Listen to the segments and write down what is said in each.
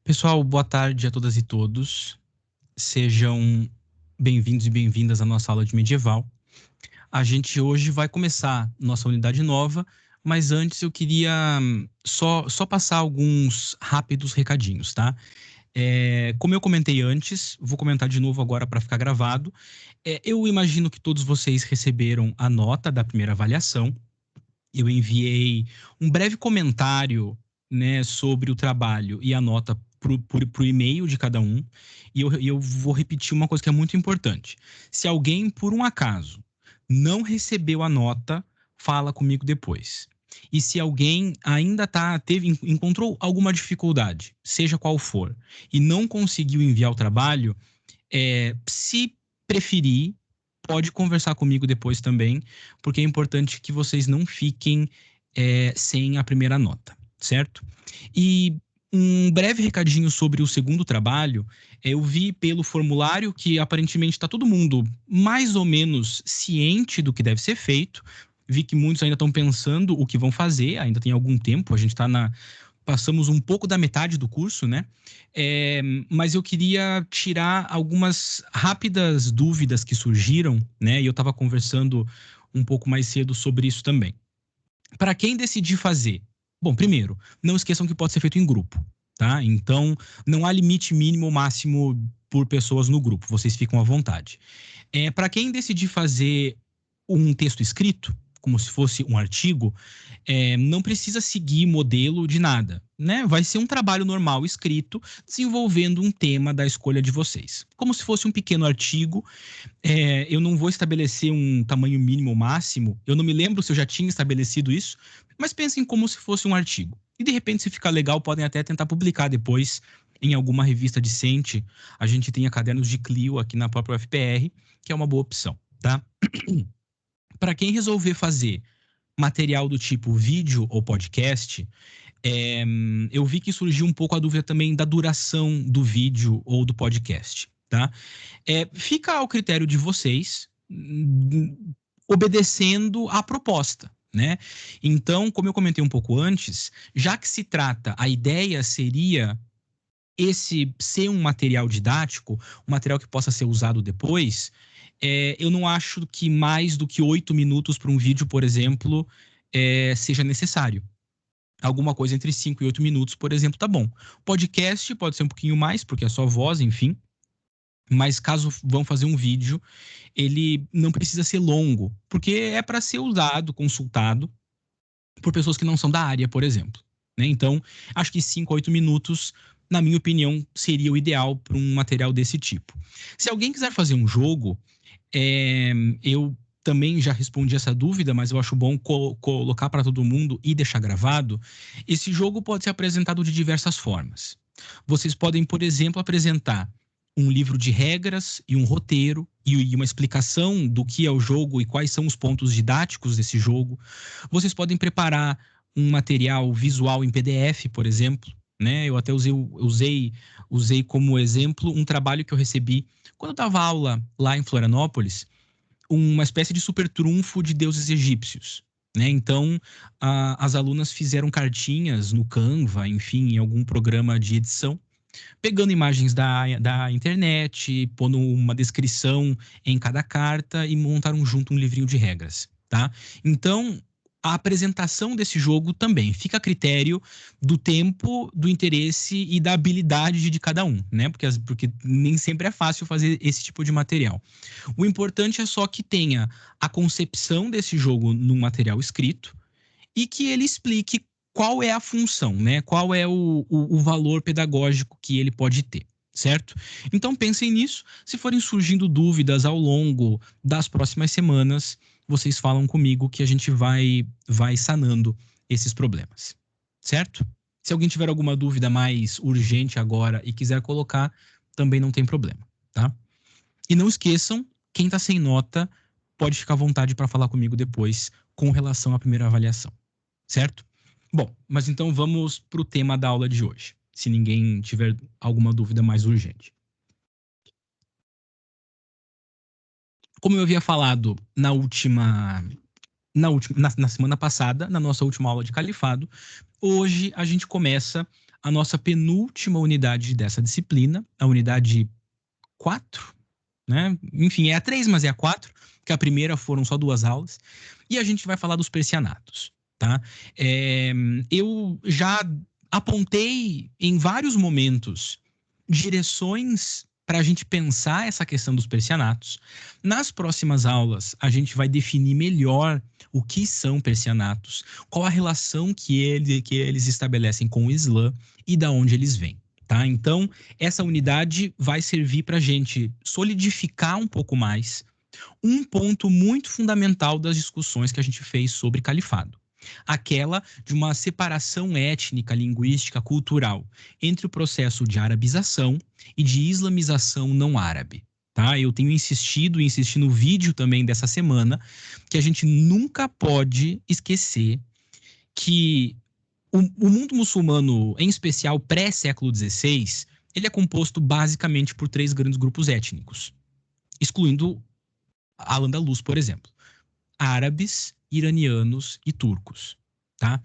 Pessoal, boa tarde a todas e todos. Sejam bem-vindos e bem-vindas à nossa aula de medieval. A gente hoje vai começar nossa unidade nova, mas antes eu queria só passar alguns rápidos recadinhos, tá? Como eu comentei antes, vou comentar de novo agora para ficar gravado. Eu imagino que todos vocês receberam a nota da primeira avaliação. Eu enviei um breve comentário, né, sobre o trabalho e a nota pro e-mail de cada um. E eu vou repetir uma coisa que é muito importante. Se alguém, por um acaso, não recebeu a nota, fala comigo depois. E se alguém ainda encontrou alguma dificuldade, seja qual for, e não conseguiu enviar o trabalho, se preferir, pode conversar comigo depois também, porque é importante que vocês não fiquem sem a primeira nota, certo? E um breve recadinho sobre o segundo trabalho. Eu vi pelo formulário que aparentemente está todo mundo mais ou menos ciente do que deve ser feito. Vi que muitos ainda estão pensando o que vão fazer, ainda tem algum tempo, a gente está passamos um pouco da metade do curso, né? Mas eu queria tirar algumas rápidas dúvidas que surgiram, né? E eu estava conversando um pouco mais cedo sobre isso também. Para quem decidir fazer, bom, primeiro, não esqueçam que pode ser feito em grupo, tá? Então, não há limite mínimo ou máximo por pessoas no grupo, vocês ficam à vontade. Para quem decidir fazer um texto escrito, como se fosse um artigo, não precisa seguir modelo de nada, né? Vai ser um trabalho normal escrito, desenvolvendo um tema da escolha de vocês. Como se fosse um pequeno artigo. Eu não vou estabelecer um tamanho mínimo ou máximo, eu não me lembro se eu já tinha estabelecido isso, mas pensem como se fosse um artigo. E de repente, se ficar legal, podem até tentar publicar depois em alguma revista decente. A gente tem a Cadernos de Clio aqui na própria UFPR, que é uma boa opção, tá? Para quem resolver fazer material do tipo vídeo ou podcast, é, eu vi que surgiu um pouco a dúvida também da duração do vídeo ou do podcast, tá? Fica ao critério de vocês, obedecendo à proposta, né? Então, como eu comentei um pouco antes, já que se trata, a ideia seria esse ser um material didático, um material que possa ser usado depois. Eu não acho que mais do que 8 minutos para um vídeo, por exemplo, seja necessário. Alguma coisa entre 5 e 8 minutos, por exemplo, tá bom. Podcast pode ser um pouquinho mais, porque é só voz, enfim. Mas caso vão fazer um vídeo, ele não precisa ser longo, porque é para ser usado, consultado por pessoas que não são da área, por exemplo, né? Então, acho que 5 a 8 minutos, na minha opinião, seria o ideal para um material desse tipo. Se alguém quiser fazer um jogo, eu também já respondi essa dúvida, mas eu acho bom colocar para todo mundo e deixar gravado. Esse jogo pode ser apresentado de diversas formas. Vocês podem, por exemplo, apresentar um livro de regras e um roteiro e uma explicação do que é o jogo e quais são os pontos didáticos desse jogo. Vocês podem preparar um material visual em PDF, por exemplo, né? Eu até usei como exemplo um trabalho que eu recebi quando eu dava aula lá em Florianópolis, uma espécie de super trunfo de deuses egípcios. Né? Então, as alunas fizeram cartinhas no Canva, enfim, em algum programa de edição, pegando imagens da internet, pondo uma descrição em cada carta e montaram junto um livrinho de regras, tá? Então, a apresentação desse jogo também fica a critério do tempo, do interesse e da habilidade de cada um, né? Porque nem sempre é fácil fazer esse tipo de material. O importante é só que tenha a concepção desse jogo num material escrito e que ele explique qual é a função, né? Qual é o valor pedagógico que ele pode ter, certo? Então pensem nisso. Se forem surgindo dúvidas ao longo das próximas semanas, vocês falam comigo que a gente vai sanando esses problemas, certo? Se alguém tiver alguma dúvida mais urgente agora e quiser colocar, também não tem problema, tá? E não esqueçam, quem tá sem nota pode ficar à vontade para falar comigo depois com relação à primeira avaliação, certo? Bom, mas então vamos para o tema da aula de hoje, se ninguém tiver alguma dúvida mais urgente. Como eu havia falado na semana passada, na nossa última aula de califado, hoje a gente começa a nossa penúltima unidade dessa disciplina, a unidade 4, né? Enfim, é a 3, mas é a 4, que a primeira foram só 2 aulas. E a gente vai falar dos persianatos, tá? Eu já apontei em vários momentos direções para a gente pensar essa questão dos persianatos. Nas próximas aulas, a gente vai definir melhor o que são persianatos, qual a relação que eles estabelecem com o Islã e da onde eles vêm, tá? Então, essa unidade vai servir para a gente solidificar um pouco mais um ponto muito fundamental das discussões que a gente fez sobre califado. Aquela de uma separação étnica, linguística, cultural entre o processo de arabização e de islamização não árabe. Tá? Eu tenho insistido e insisti no vídeo também dessa semana que a gente nunca pode esquecer que o mundo muçulmano, em especial pré-século XVI, ele é composto basicamente por 3 grandes grupos étnicos, excluindo Al-Andalus, por exemplo: árabes, iranianos e turcos, tá?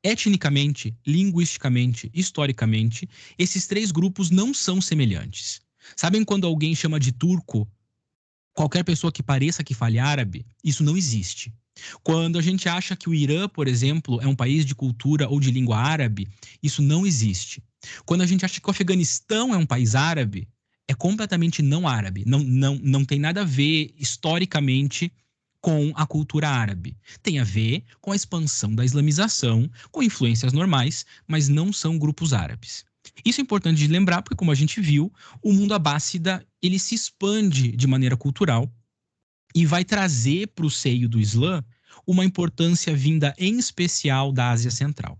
Etnicamente, linguisticamente, historicamente, esses 3 grupos não são semelhantes. Sabem quando alguém chama de turco qualquer pessoa que pareça que fale árabe? Isso não existe. Quando a gente acha que o Irã, por exemplo, é um país de cultura ou de língua árabe, isso não existe. Quando a gente acha que o Afeganistão é um país árabe, é completamente não árabe. Não tem nada a ver historicamente com a cultura árabe. Tem a ver com a expansão da islamização, com influências normais, mas não são grupos árabes. Isso é importante de lembrar, porque como a gente viu, o mundo abássida ele se expande de maneira cultural e vai trazer para o seio do Islã uma importância vinda em especial da Ásia Central.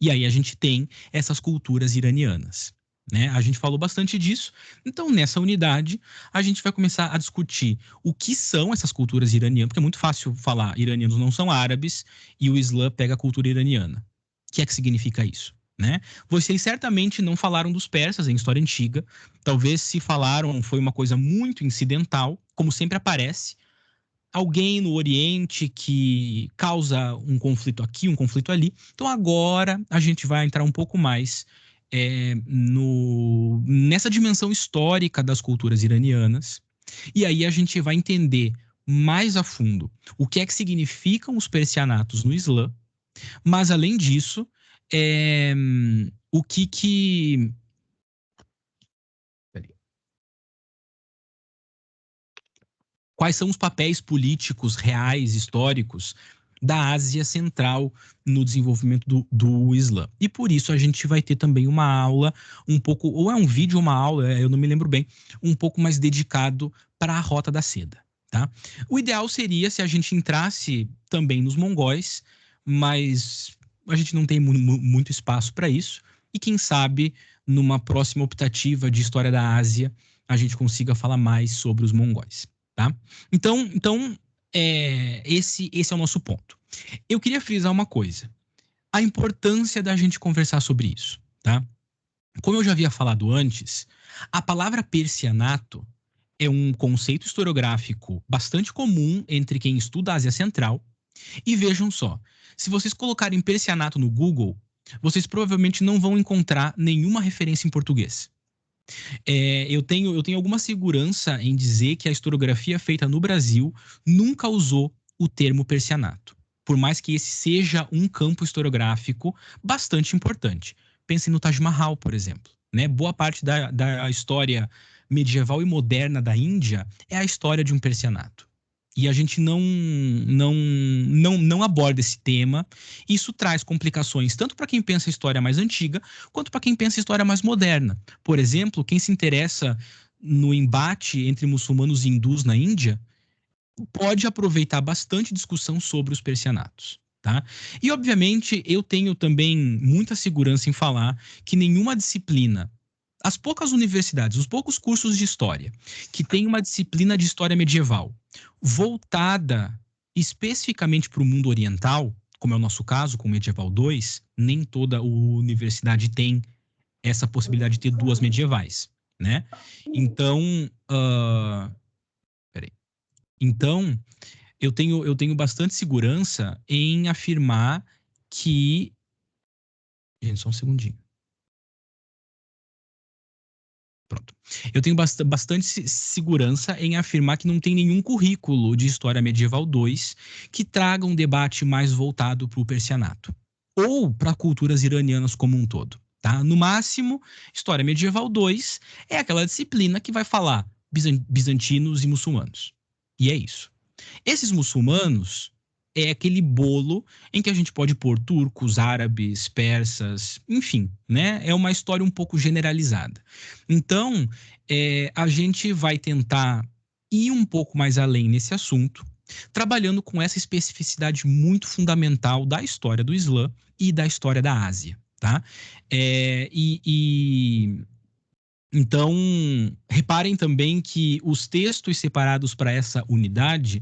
E aí a gente tem essas culturas iranianas, né? A gente falou bastante disso. Então, nessa unidade, a gente vai começar a discutir o que são essas culturas iranianas, porque é muito fácil falar iranianos não são árabes e o Islã pega a cultura iraniana. O que é que significa isso? Né? Vocês certamente não falaram dos persas em história antiga. Talvez se falaram foi uma coisa muito incidental, como sempre aparece. Alguém no Oriente que causa um conflito aqui, um conflito ali. Então agora a gente vai entrar um pouco mais nessa dimensão histórica das culturas iranianas. E aí a gente vai entender mais a fundo o que é que significam os persianatos no Islã, mas além disso, é, o que quais são os papéis políticos reais, históricos, da Ásia Central no desenvolvimento do Islã. E por isso a gente vai ter também uma aula um pouco, ou é um vídeo ou uma aula, eu não me lembro bem, um pouco mais dedicado para a Rota da Seda, tá? O ideal seria se a gente entrasse também nos mongóis, mas a gente não tem muito espaço para isso. E quem sabe, numa próxima optativa de história da Ásia, a gente consiga falar mais sobre os mongóis. Tá? Então esse é o nosso ponto. Eu queria frisar uma coisa: a importância da gente conversar sobre isso, tá? Como eu já havia falado antes, a palavra persianato é um conceito historiográfico bastante comum entre quem estuda a Ásia Central. E vejam só, se vocês colocarem persianato no Google, vocês provavelmente não vão encontrar nenhuma referência em português. Eu tenho alguma segurança em dizer que a historiografia feita no Brasil nunca usou o termo persianato, por mais que esse seja um campo historiográfico bastante importante. Pensem no Taj Mahal, por exemplo. Né? Boa parte da história medieval e moderna da Índia é a história de um persianato. E a gente não aborda esse tema. Isso traz complicações tanto para quem pensa a história mais antiga, quanto para quem pensa a história mais moderna. Por exemplo, quem se interessa no embate entre muçulmanos e hindus na Índia pode aproveitar bastante discussão sobre os persianatos. Tá? E, obviamente, eu tenho também muita segurança em falar que nenhuma disciplina, as poucas universidades, os poucos cursos de história que têm uma disciplina de história medieval voltada especificamente para o mundo oriental, como é o nosso caso com o Medieval 2, nem toda universidade tem essa possibilidade de ter 2 medievais, né? Então, peraí. Então, eu tenho bastante segurança em afirmar que. Gente, só um segundinho. Eu tenho bastante segurança em afirmar que não tem nenhum currículo de História Medieval 2 que traga um debate mais voltado para o persianato ou para culturas iranianas como um todo. Tá? No máximo, História Medieval 2 é aquela disciplina que vai falar bizantinos e muçulmanos. E é isso. Esses muçulmanos é aquele bolo em que a gente pode pôr turcos, árabes, persas, enfim, né? É uma história um pouco generalizada. Então, a gente vai tentar ir um pouco mais além nesse assunto, trabalhando com essa especificidade muito fundamental da história do Islã e da história da Ásia, tá? Então, reparem também que os textos separados para essa unidade,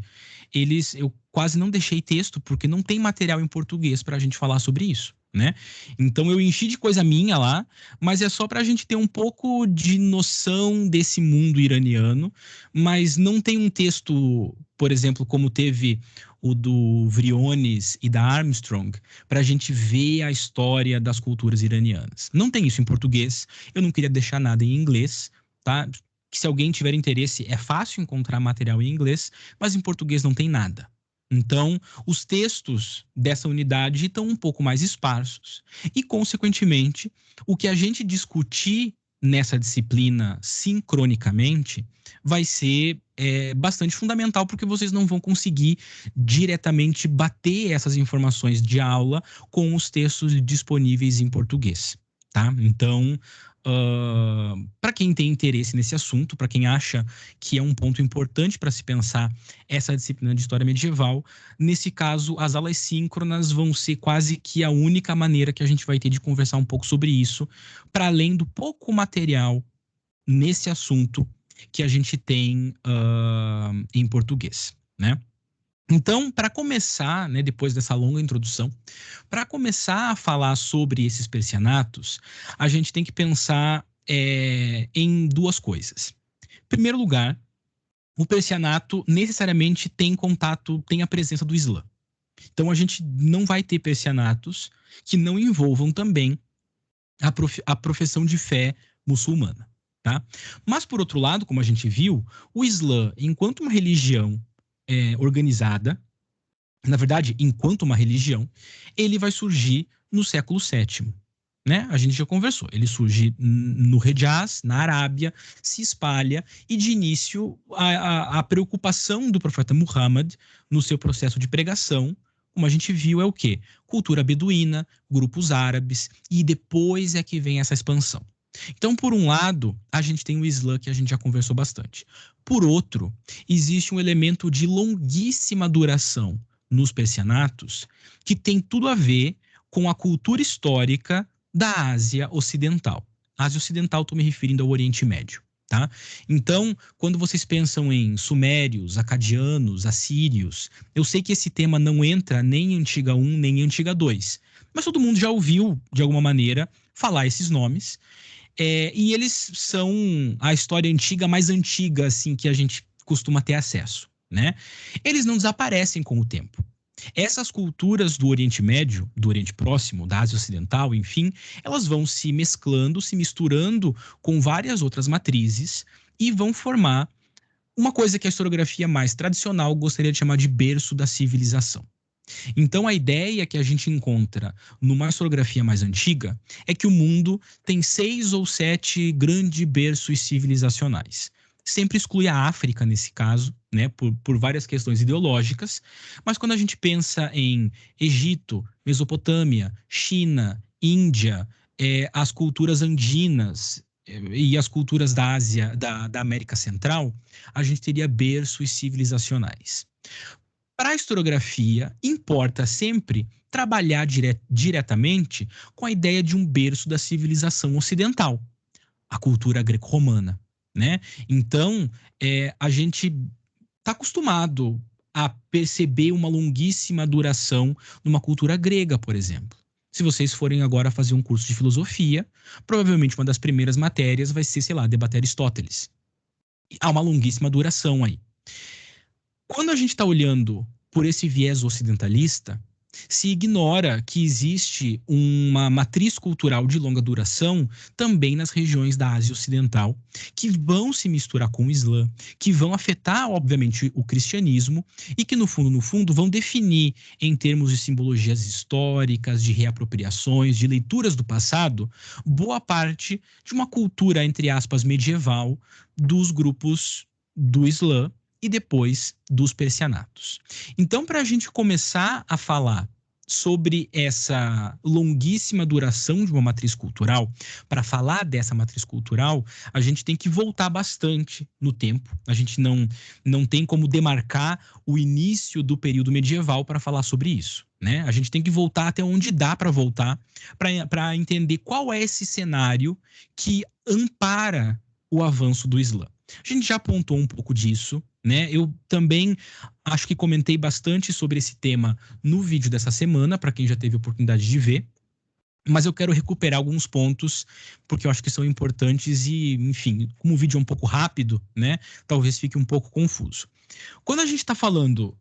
eu quase não deixei texto porque não tem material em português para a gente falar sobre isso, né? Então eu enchi de coisa minha lá, mas é só para a gente ter um pouco de noção desse mundo iraniano, mas não tem um texto, por exemplo, como teve o do Vriones e da Armstrong, para a gente ver a história das culturas iranianas. Não tem isso em português. Eu não queria deixar nada em inglês, tá? Que se alguém tiver interesse, é fácil encontrar material em inglês, mas em português não tem nada. Então, os textos dessa unidade estão um pouco mais esparsos e, consequentemente, o que a gente discutir nessa disciplina sincronicamente vai ser bastante fundamental, porque vocês não vão conseguir diretamente bater essas informações de aula com os textos disponíveis em português, tá? Então, para quem tem interesse nesse assunto, para quem acha que é um ponto importante para se pensar essa disciplina de história medieval, nesse caso, as aulas síncronas vão ser quase que a única maneira que a gente vai ter de conversar um pouco sobre isso, para além do pouco material nesse assunto que a gente tem em português, né? Então, para começar, né, depois dessa longa introdução, para começar a falar sobre esses persianatos, a gente tem que pensar em duas coisas. Em primeiro lugar, o persianato necessariamente tem contato, tem a presença do Islã. Então, a gente não vai ter persianatos que não envolvam também a profissão de fé muçulmana, tá? Mas, por outro lado, como a gente viu, o Islã, enquanto uma religião organizada, na verdade, enquanto uma religião, ele vai surgir no século VII, né? A gente já conversou. Ele surge no Hejaz, na Arábia, se espalha e, de início, a preocupação do profeta Muhammad no seu processo de pregação, como a gente viu, é o quê? Cultura beduína, grupos árabes, e depois é que vem essa expansão. Então, por um lado, a gente tem o Islã, que a gente já conversou bastante. Por outro, existe um elemento de longuíssima duração nos persianatos que tem tudo a ver com a cultura histórica da Ásia Ocidental. Ásia Ocidental, estou me referindo ao Oriente Médio, tá? Então, quando vocês pensam em sumérios, acadianos, assírios, eu sei que esse tema não entra nem em Antiga 1, nem em Antiga 2, mas todo mundo já ouviu, de alguma maneira, falar esses nomes, e eles são a história antiga mais antiga, assim, que a gente costuma ter acesso, né? Eles não desaparecem com o tempo. Essas culturas do Oriente Médio, do Oriente Próximo, da Ásia Ocidental, enfim, elas vão se mesclando, se misturando com várias outras matrizes e vão formar uma coisa que a historiografia mais tradicional gostaria de chamar de berço da civilização. Então, a ideia que a gente encontra numa historiografia mais antiga é que o mundo tem 6 ou 7 grandes berços civilizacionais. Sempre exclui a África nesse caso, né, por várias questões ideológicas, mas quando a gente pensa em Egito, Mesopotâmia, China, Índia, as culturas andinas e as culturas da Ásia, da América Central, a gente teria berços civilizacionais. Para a historiografia, importa sempre trabalhar diretamente com a ideia de um berço da civilização ocidental, a cultura greco-romana, né? Então, a gente está acostumado a perceber uma longuíssima duração numa cultura grega, por exemplo. Se vocês forem agora fazer um curso de filosofia, provavelmente uma das primeiras matérias vai ser, sei lá, debater Aristóteles. Há uma longuíssima duração aí. Quando a gente está olhando por esse viés ocidentalista, Se ignora que existe uma matriz cultural de longa duração também nas regiões da Ásia Ocidental, que vão se misturar com o Islã, que vão afetar, obviamente, o cristianismo e que, no fundo, vão definir, em termos de simbologias históricas, de reapropriações, de leituras do passado, boa parte de uma cultura, entre aspas, medieval dos grupos do Islã e depois dos persianatos. Então, para a gente começar a falar sobre essa longuíssima duração de uma matriz cultural, para falar dessa matriz cultural, a gente tem que voltar bastante no tempo. A gente não tem como demarcar o início do período medieval para falar sobre isso, né? A gente tem que voltar até onde dá para voltar, para entender qual é esse cenário que ampara o avanço do Islã. A gente já apontou um pouco disso, né? Eu também acho que comentei bastante sobre esse tema no vídeo dessa semana, para quem já teve oportunidade de ver. Mas eu quero recuperar alguns pontos, porque eu acho que são importantes e, enfim, como o vídeo é um pouco rápido, né? Talvez fique um pouco confuso. Quando a gente está falando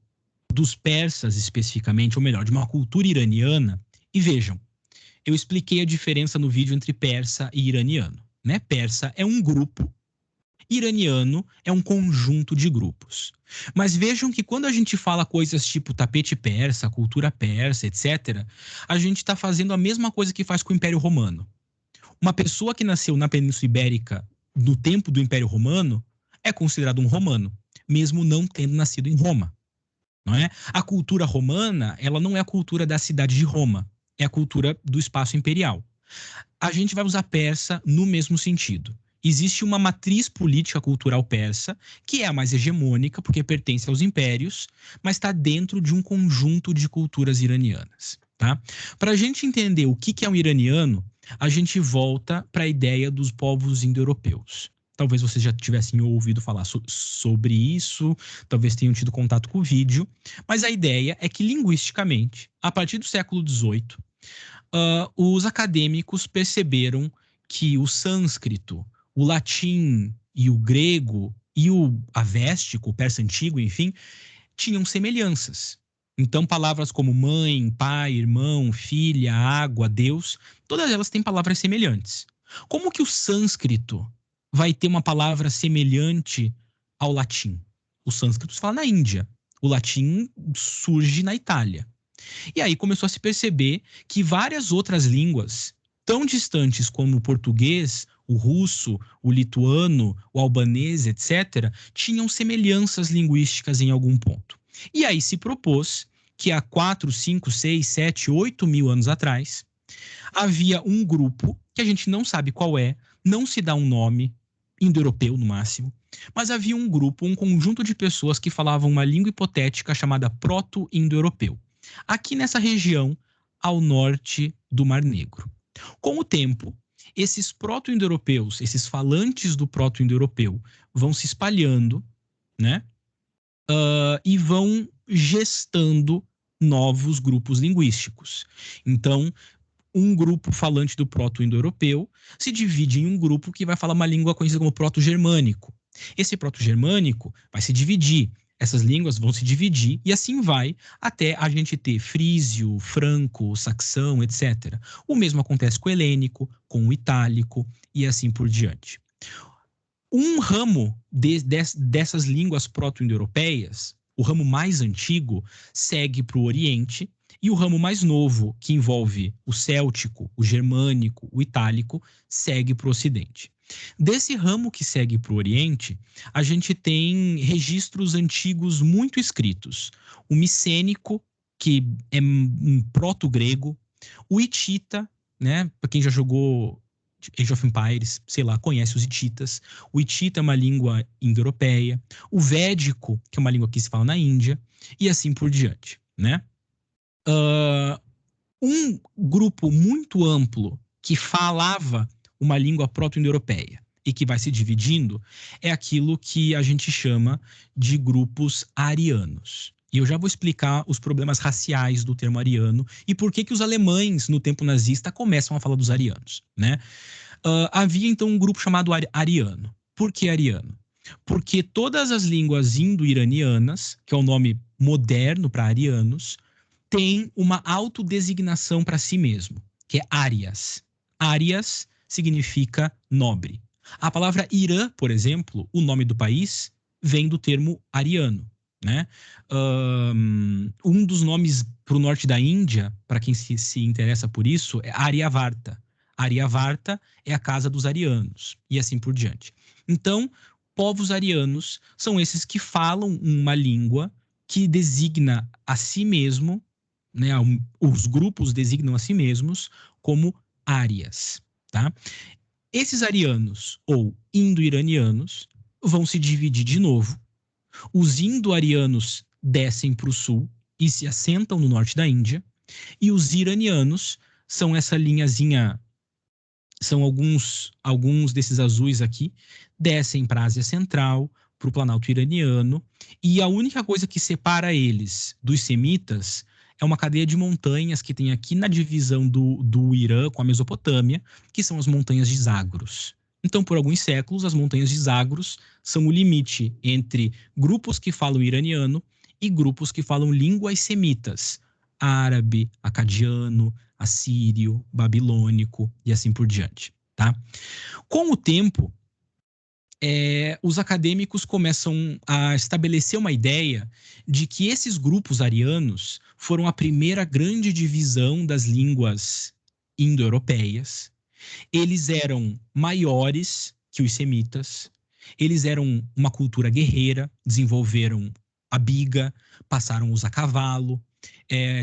dos persas especificamente, ou melhor, de uma cultura iraniana, e vejam, eu expliquei a diferença no vídeo entre persa e iraniano, né? Persa é um grupo, iraniano é um conjunto de grupos. Mas vejam que quando a gente fala coisas tipo tapete persa, cultura persa, etc., a gente está fazendo a mesma coisa que faz com o Império Romano. Uma pessoa que nasceu na Península Ibérica no tempo do Império Romano é considerado um romano, mesmo não tendo nascido em Roma, não é? A cultura romana, ela não é a cultura da cidade de Roma, é a cultura do espaço imperial. A gente vai usar persa no mesmo sentido. Existe uma matriz política cultural persa, que é a mais hegemônica, porque pertence aos impérios, mas está dentro de um conjunto de culturas iranianas. Tá? Para a gente entender o que é um iraniano, a gente volta para a ideia dos povos indo-europeus. Talvez vocês já tivessem ouvido falar sobre isso, talvez tenham tido contato com o vídeo, mas a ideia é que, linguisticamente, a partir do século XVIII, os acadêmicos perceberam que o sânscrito, o latim e o grego e o avéstico, o persa antigo, enfim, tinham semelhanças. Então, palavras como mãe, pai, irmão, filha, água, Deus, todas elas têm palavras semelhantes. Como que o sânscrito vai ter uma palavra semelhante ao latim? O sânscrito se fala na Índia. O latim surge na Itália. E aí começou a se perceber que várias outras línguas, tão distantes como o português, o russo, o lituano, o albanês, etc., tinham semelhanças linguísticas em algum ponto. E aí se propôs que há 4, 5, 6, 7, 8 mil anos atrás, havia um grupo, que a gente não sabe qual é, não se dá um nome, indo-europeu no máximo, mas havia um grupo, um conjunto de pessoas que falavam uma língua hipotética chamada proto-indo-europeu, aqui nessa região ao norte do Mar Negro. Com o tempo, esses proto-indo-europeus, esses falantes do proto-indo-europeu, vão se espalhando, né? E vão gestando novos grupos linguísticos. Então, um grupo falante do proto-indo-europeu se divide em um grupo que vai falar uma língua conhecida como proto-germânico. Esse proto-germânico vai se dividir, essas línguas vão se dividir e assim vai até a gente ter frísio, franco, saxão, etc. O mesmo acontece com o helênico, com o itálico e assim por diante. Um ramo dessas línguas proto-indo-europeias, o ramo mais antigo, segue para o Oriente, e o ramo mais novo, que envolve o céltico, o germânico, o itálico, segue para o Ocidente. Desse ramo que segue para o Oriente, a gente tem registros antigos muito escritos. O micênico, que é um proto-grego, o hitita, né? Para quem já jogou Age of Empires, sei lá, conhece os hititas. O hitita é uma língua indo-europeia. O védico, que é uma língua que se fala na Índia, e assim por diante, né? Um grupo muito amplo que falava uma língua proto-indo-europeia e que vai se dividindo é aquilo que a gente chama de grupos arianos. E eu já vou explicar os problemas raciais do termo ariano e por que os alemães, no tempo nazista, começam a falar dos arianos, né? Havia, então, um grupo chamado ariano. Por que ariano? Porque todas as línguas indo-iranianas, que é o nome moderno para arianos, tem uma autodesignação para si mesmo, que é Árias. Árias significa nobre. A palavra Irã, por exemplo, o nome do país, vem do termo ariano, né? Um dos nomes para o norte da Índia, para quem se interessa por isso, é Aryavarta. Aryavarta é a casa dos arianos, e assim por diante. Então, povos arianos são esses que falam uma língua que designa a si mesmo, né? Os grupos designam a si mesmos como árias, tá? Esses arianos ou indo-iranianos vão se dividir de novo. Os indo-arianos descem para o sul e se assentam no norte da Índia, e os iranianos são essa linhazinha, são alguns desses azuis aqui, descem para a Ásia Central, para o Planalto iraniano, e a única coisa que separa eles dos semitas é uma cadeia de montanhas que tem aqui na divisão do Irã com a Mesopotâmia, que são as montanhas de Zagros. Então, por alguns séculos, as montanhas de Zagros são o limite entre grupos que falam iraniano e grupos que falam línguas semitas, árabe, acadiano, assírio, babilônico e assim por diante, tá? Com o tempo, os acadêmicos começam a estabelecer uma ideia de que esses grupos arianos foram a primeira grande divisão das línguas indo-europeias. Eles eram maiores que os semitas, eles eram uma cultura guerreira, desenvolveram a biga, passaram a usar cavalo,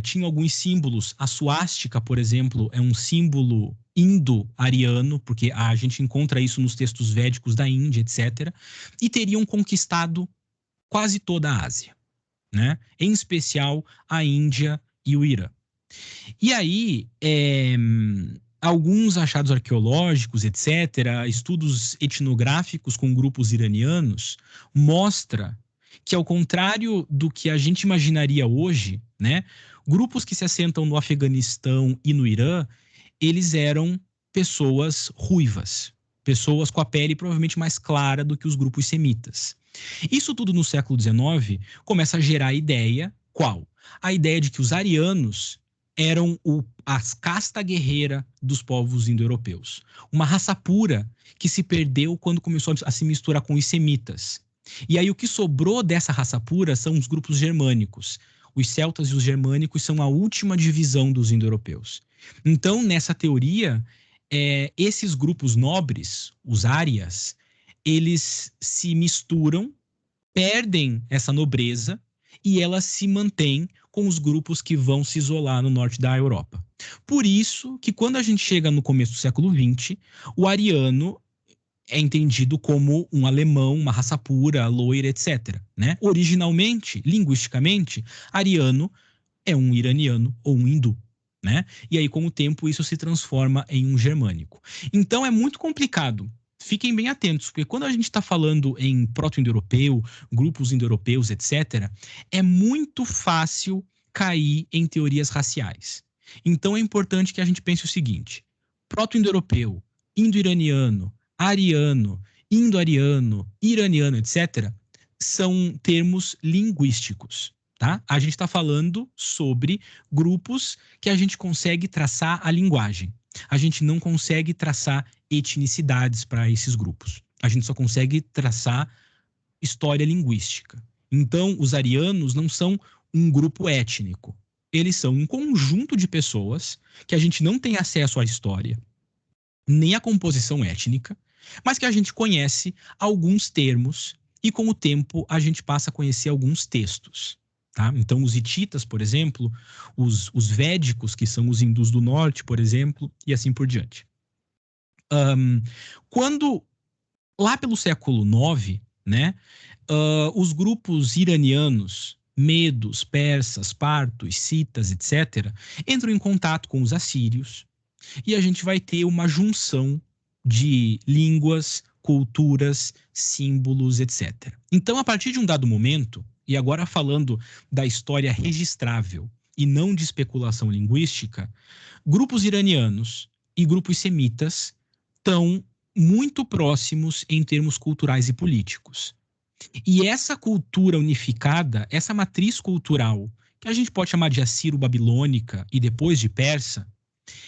tinham alguns símbolos. A suástica, por exemplo, é um símbolo indo-ariano, porque a gente encontra isso nos textos védicos da Índia, etc. E teriam conquistado quase toda a Ásia, né? Em especial a Índia e o Irã. E aí, alguns achados arqueológicos, etc., estudos etnográficos com grupos iranianos, mostra que, ao contrário do que a gente imaginaria hoje, né, grupos que se assentam no Afeganistão e no Irã, eles eram pessoas ruivas, pessoas com a pele provavelmente mais clara do que os grupos semitas. Isso tudo no século XIX começa a gerar a ideia, qual? A ideia de que os arianos eram a casta guerreira dos povos indo-europeus. Uma raça pura que se perdeu quando começou a se misturar com os semitas. E aí o que sobrou dessa raça pura são os grupos germânicos. Os celtas e os germânicos são a última divisão dos indo-europeus. Então, nessa teoria, esses grupos nobres, os árias, eles se misturam, perdem essa nobreza e ela se mantém com os grupos que vão se isolar no norte da Europa. Por isso que quando a gente chega no começo do século XX, o ariano é entendido como um alemão, uma raça pura, loira, etc. Né? Originalmente, linguisticamente, ariano é um iraniano ou um hindu. Né? E aí, com o tempo, isso se transforma em um germânico. Então, é muito complicado. Fiquem bem atentos, porque quando a gente está falando em proto-indo-europeu, grupos indo-europeus, etc., é muito fácil cair em teorias raciais. Então, é importante que a gente pense o seguinte: proto-indo-europeu, indo-iraniano, ariano, indo-ariano, iraniano, etc., são termos linguísticos. Tá? A gente está falando sobre grupos que a gente consegue traçar a linguagem. A gente não consegue traçar etnicidades para esses grupos. A gente só consegue traçar história linguística. Então, os arianos não são um grupo étnico. Eles são um conjunto de pessoas que a gente não tem acesso à história, nem à composição étnica, mas que a gente conhece alguns termos e, com o tempo, a gente passa a conhecer alguns textos. Tá? Então, os hititas, por exemplo, os védicos, que são os hindus do norte, por exemplo, e assim por diante. Quando, lá pelo século IX, né, os grupos iranianos, medos, persas, partos, citas, etc., entram em contato com os assírios, e a gente vai ter uma junção de línguas, culturas, símbolos, etc. Então, a partir de um dado momento, e agora falando da história registrável e não de especulação linguística, grupos iranianos e grupos semitas estão muito próximos em termos culturais e políticos. E essa cultura unificada, essa matriz cultural que a gente pode chamar de assiro-babilônica e depois de persa,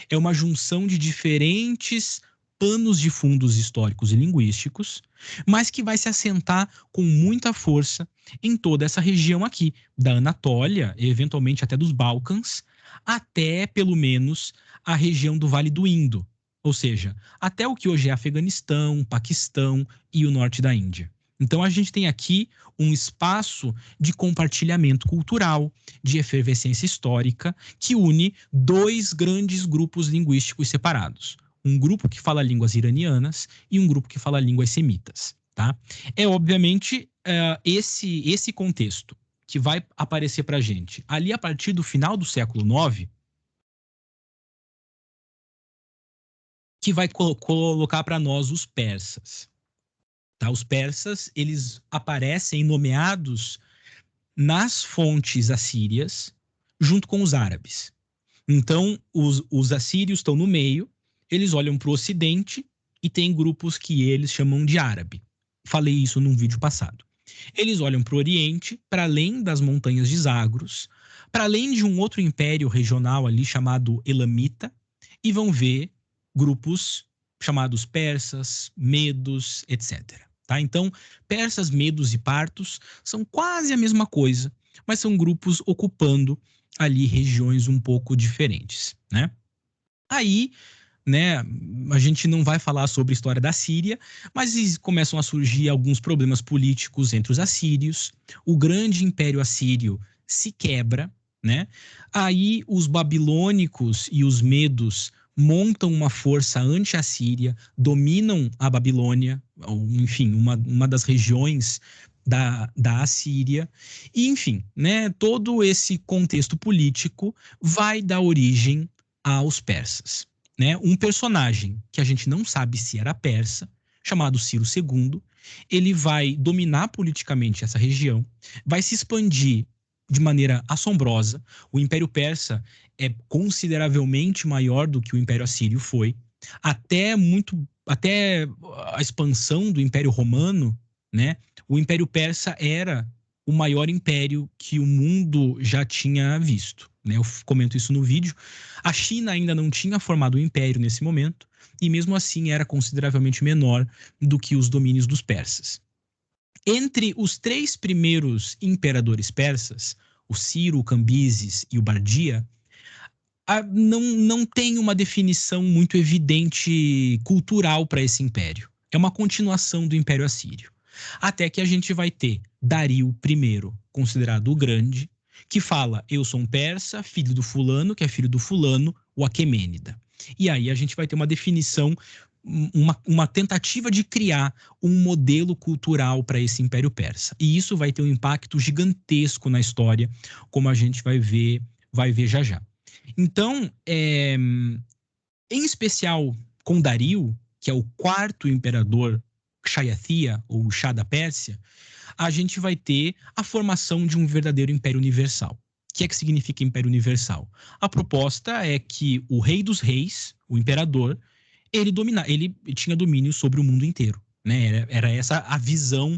é uma junção de diferentes panos de fundos históricos e linguísticos, mas que vai se assentar com muita força em toda essa região aqui, da Anatólia, eventualmente até dos Balcãs, até pelo menos a região do Vale do Indo, ou seja, até o que hoje é Afeganistão, Paquistão e o norte da Índia. Então a gente tem aqui um espaço de compartilhamento cultural, de efervescência histórica, que une dois grandes grupos linguísticos separados. Um grupo que fala línguas iranianas e um grupo que fala línguas semitas, tá? É obviamente esse contexto que vai aparecer para a gente ali a partir do final do século IX, que vai colocar para nós os persas. Tá? Os persas, eles aparecem nomeados nas fontes assírias junto com os árabes. Então, os assírios estão no meio, eles olham para o ocidente e tem grupos que eles chamam de árabe. Falei isso num vídeo passado. Eles olham para o oriente, para além das montanhas de Zagros, para além de um outro império regional ali chamado Elamita, e vão ver grupos chamados persas, medos, etc. Tá? Então, persas, medos e partos são quase a mesma coisa, mas são grupos ocupando ali regiões um pouco diferentes, né? Aí, né, a gente não vai falar sobre a história da Síria, mas começam a surgir alguns problemas políticos entre os assírios. O grande império assírio se quebra, né? Aí os babilônicos e os medos montam uma força anti-assíria, dominam a Babilônia, ou, enfim, uma das regiões da Assíria, e enfim, né, todo esse contexto político vai dar origem aos persas. Né? Um personagem que a gente não sabe se era persa, chamado Ciro II, ele vai dominar politicamente essa região, vai se expandir de maneira assombrosa. O Império Persa é consideravelmente maior do que o Império Assírio foi, até a expansão do Império Romano, né? O Império Persa era o maior império que o mundo já tinha visto. Né? Eu comento isso no vídeo. A China ainda não tinha formado um império nesse momento, e mesmo assim era consideravelmente menor do que os domínios dos persas. Entre os três primeiros imperadores persas, o Ciro, o Cambises e o Bardia, não tem uma definição muito evidente cultural para esse império. É uma continuação do Império Assírio. Até que a gente vai ter Dario I, considerado o Grande, que fala, eu sou um persa, filho do fulano, que é filho do fulano, o Aquemênida. E aí a gente vai ter uma definição, uma tentativa de criar um modelo cultural para esse Império Persa. E isso vai ter um impacto gigantesco na história, como a gente vai ver já já. Então, em especial com Dario, que é o quarto imperador Kshayatia, ou Shah da Pérsia, a gente vai ter a formação de um verdadeiro império universal. O que é que significa império universal? A proposta é que o rei dos reis, o imperador, ele tinha domínio sobre o mundo inteiro. Né? Era essa a visão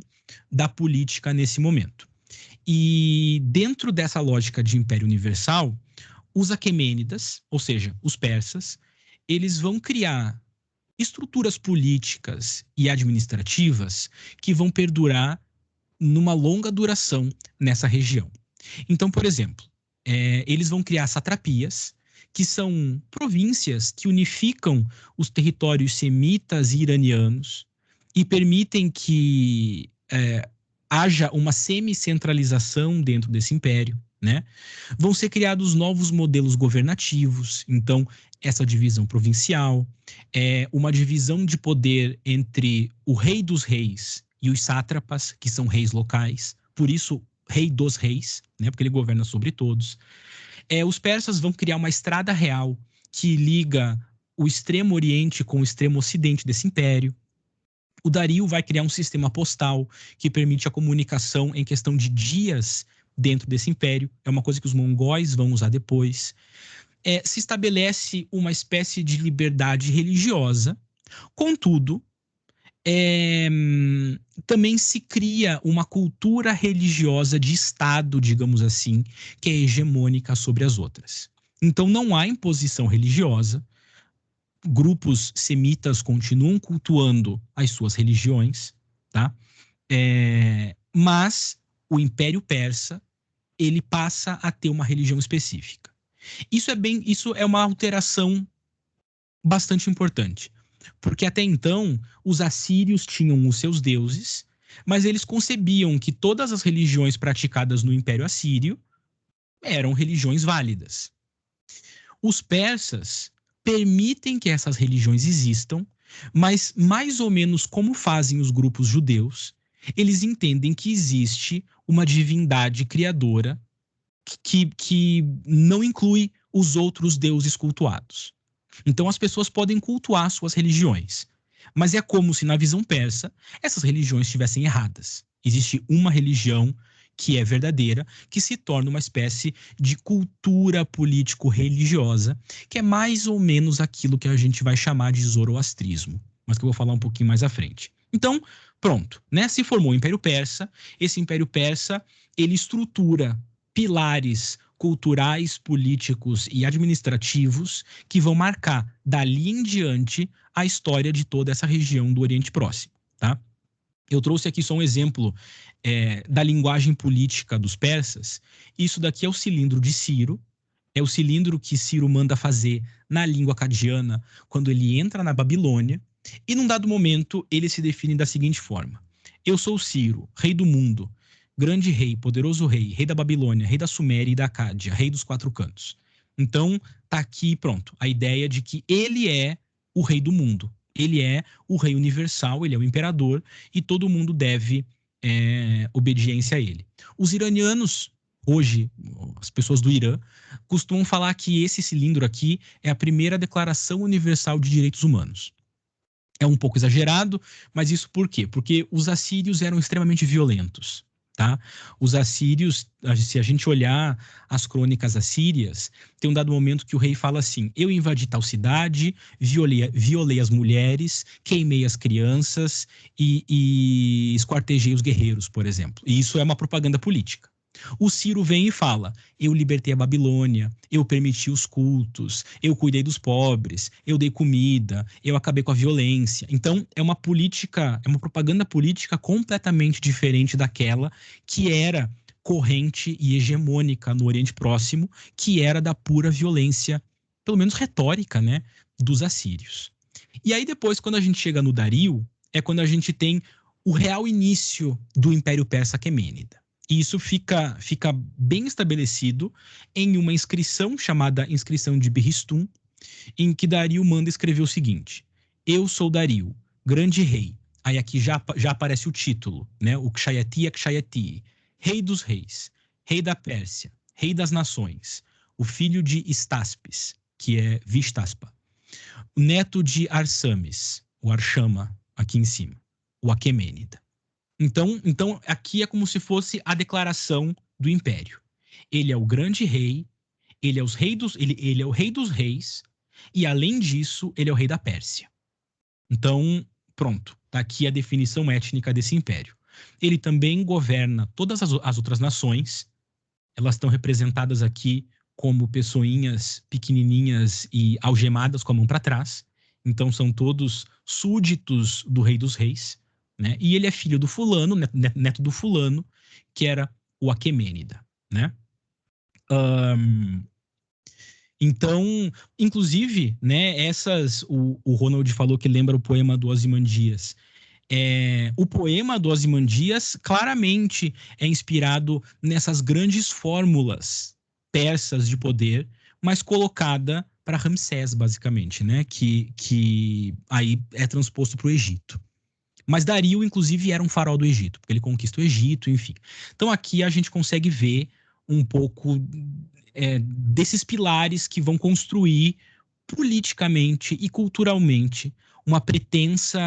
da política nesse momento. E dentro dessa lógica de império universal, os Aquemênidas, ou seja, os persas, eles vão criar estruturas políticas e administrativas que vão perdurar numa longa duração nessa região. Então, por exemplo, eles vão criar satrapias, que são províncias que unificam os territórios semitas e iranianos e permitem que haja uma semi-centralização dentro desse império. Né? Vão ser criados novos modelos governativos, então essa divisão provincial, uma divisão de poder entre o rei dos reis e os sátrapas, que são reis locais, por isso rei dos reis, né? Porque ele governa sobre todos. Os persas vão criar uma estrada real que liga o extremo oriente com o extremo ocidente desse império. O Dario vai criar um sistema postal que permite a comunicação em questão de dias dentro desse império. É uma coisa que os mongóis vão usar depois. Se estabelece uma espécie de liberdade religiosa. Contudo, é, também se cria uma cultura religiosa de Estado, digamos assim, que é hegemônica sobre as outras. Então não há imposição religiosa, grupos semitas continuam cultuando as suas religiões, tá? Mas o Império Persa, ele passa a ter uma religião específica. Isso é uma alteração bastante importante, porque até então os assírios tinham os seus deuses, mas eles concebiam que todas as religiões praticadas no Império Assírio eram religiões válidas. Os persas permitem que essas religiões existam, mas mais ou menos como fazem os grupos judeus, eles entendem que existe uma divindade criadora que não inclui os outros deuses cultuados. Então as pessoas podem cultuar suas religiões, mas é como se na visão persa essas religiões estivessem erradas. Existe uma religião que é verdadeira, que se torna uma espécie de cultura político-religiosa, que é mais ou menos aquilo que a gente vai chamar de zoroastrismo, mas que eu vou falar um pouquinho mais à frente. Então, pronto, né? Se formou o Império Persa. Esse Império Persa, ele estrutura pilares culturais, políticos e administrativos que vão marcar dali em diante a história de toda essa região do Oriente Próximo, tá? Eu trouxe aqui só um exemplo da linguagem política dos persas. Isso daqui é o cilindro de Ciro, é o cilindro que Ciro manda fazer na língua acadiana quando ele entra na Babilônia, e num dado momento ele se define da seguinte forma: eu sou Ciro, rei do mundo, grande rei, poderoso rei, rei da Babilônia, rei da Suméria e da Acádia, rei dos quatro cantos. Então, tá aqui, pronto, a ideia de que ele é o rei do mundo. Ele é o rei universal, ele é o imperador, e todo mundo deve obediência a ele. Os iranianos, hoje, as pessoas do Irã, costumam falar que esse cilindro aqui é a primeira declaração universal de direitos humanos. É um pouco exagerado, mas isso por quê? Porque os assírios eram extremamente violentos, tá? Os assírios, se a gente olhar as crônicas assírias, tem um dado momento que o rei fala assim: eu invadi tal cidade, violei as mulheres, queimei as crianças e esquartejei os guerreiros, por exemplo. E isso é uma propaganda política. O Ciro vem e fala: eu libertei a Babilônia, eu permiti os cultos, eu cuidei dos pobres, eu dei comida, eu acabei com a violência. Então, é uma política, é uma propaganda política completamente diferente daquela que era corrente e hegemônica no Oriente Próximo, que era da pura violência, pelo menos retórica, né, dos assírios. E aí depois, quando a gente chega no Dario, é quando a gente tem o real início do Império Persa Aquemênida. E isso fica bem estabelecido em uma inscrição chamada Inscrição de Birristum, em que Dario manda escrever o seguinte: eu sou Dario, grande rei. Aí aqui já aparece o título, né? O Kshayatia Kshayati, rei dos reis, rei da Pérsia, rei das nações, o filho de Estaspes, que é Vistaspa, o neto de Arsames, o Arshama, aqui em cima, o Aquemênida. Então, aqui é como se fosse a declaração do império. Ele é o grande rei, ele é o rei dos reis, e além disso, ele é o rei da Pérsia. Então, pronto, tá aqui a definição étnica desse império. Ele também governa todas as outras nações, elas estão representadas aqui como pessoinhas pequenininhas e algemadas com a mão para trás. Então, são todos súditos do rei dos reis, né? E ele é filho do fulano, neto do fulano, que era o Aquemênida, né? Um, então, inclusive, né, o Ronald falou que lembra o poema do Ozymandias. O poema do Ozymandias claramente é inspirado nessas grandes fórmulas persas de poder, mas colocada para Ramsés, basicamente, né? Que aí é transposto para o Egito. Mas Dario, inclusive, era um farol do Egito, porque ele conquista o Egito, enfim. Então aqui a gente consegue ver um pouco desses pilares que vão construir politicamente e culturalmente uma pretensa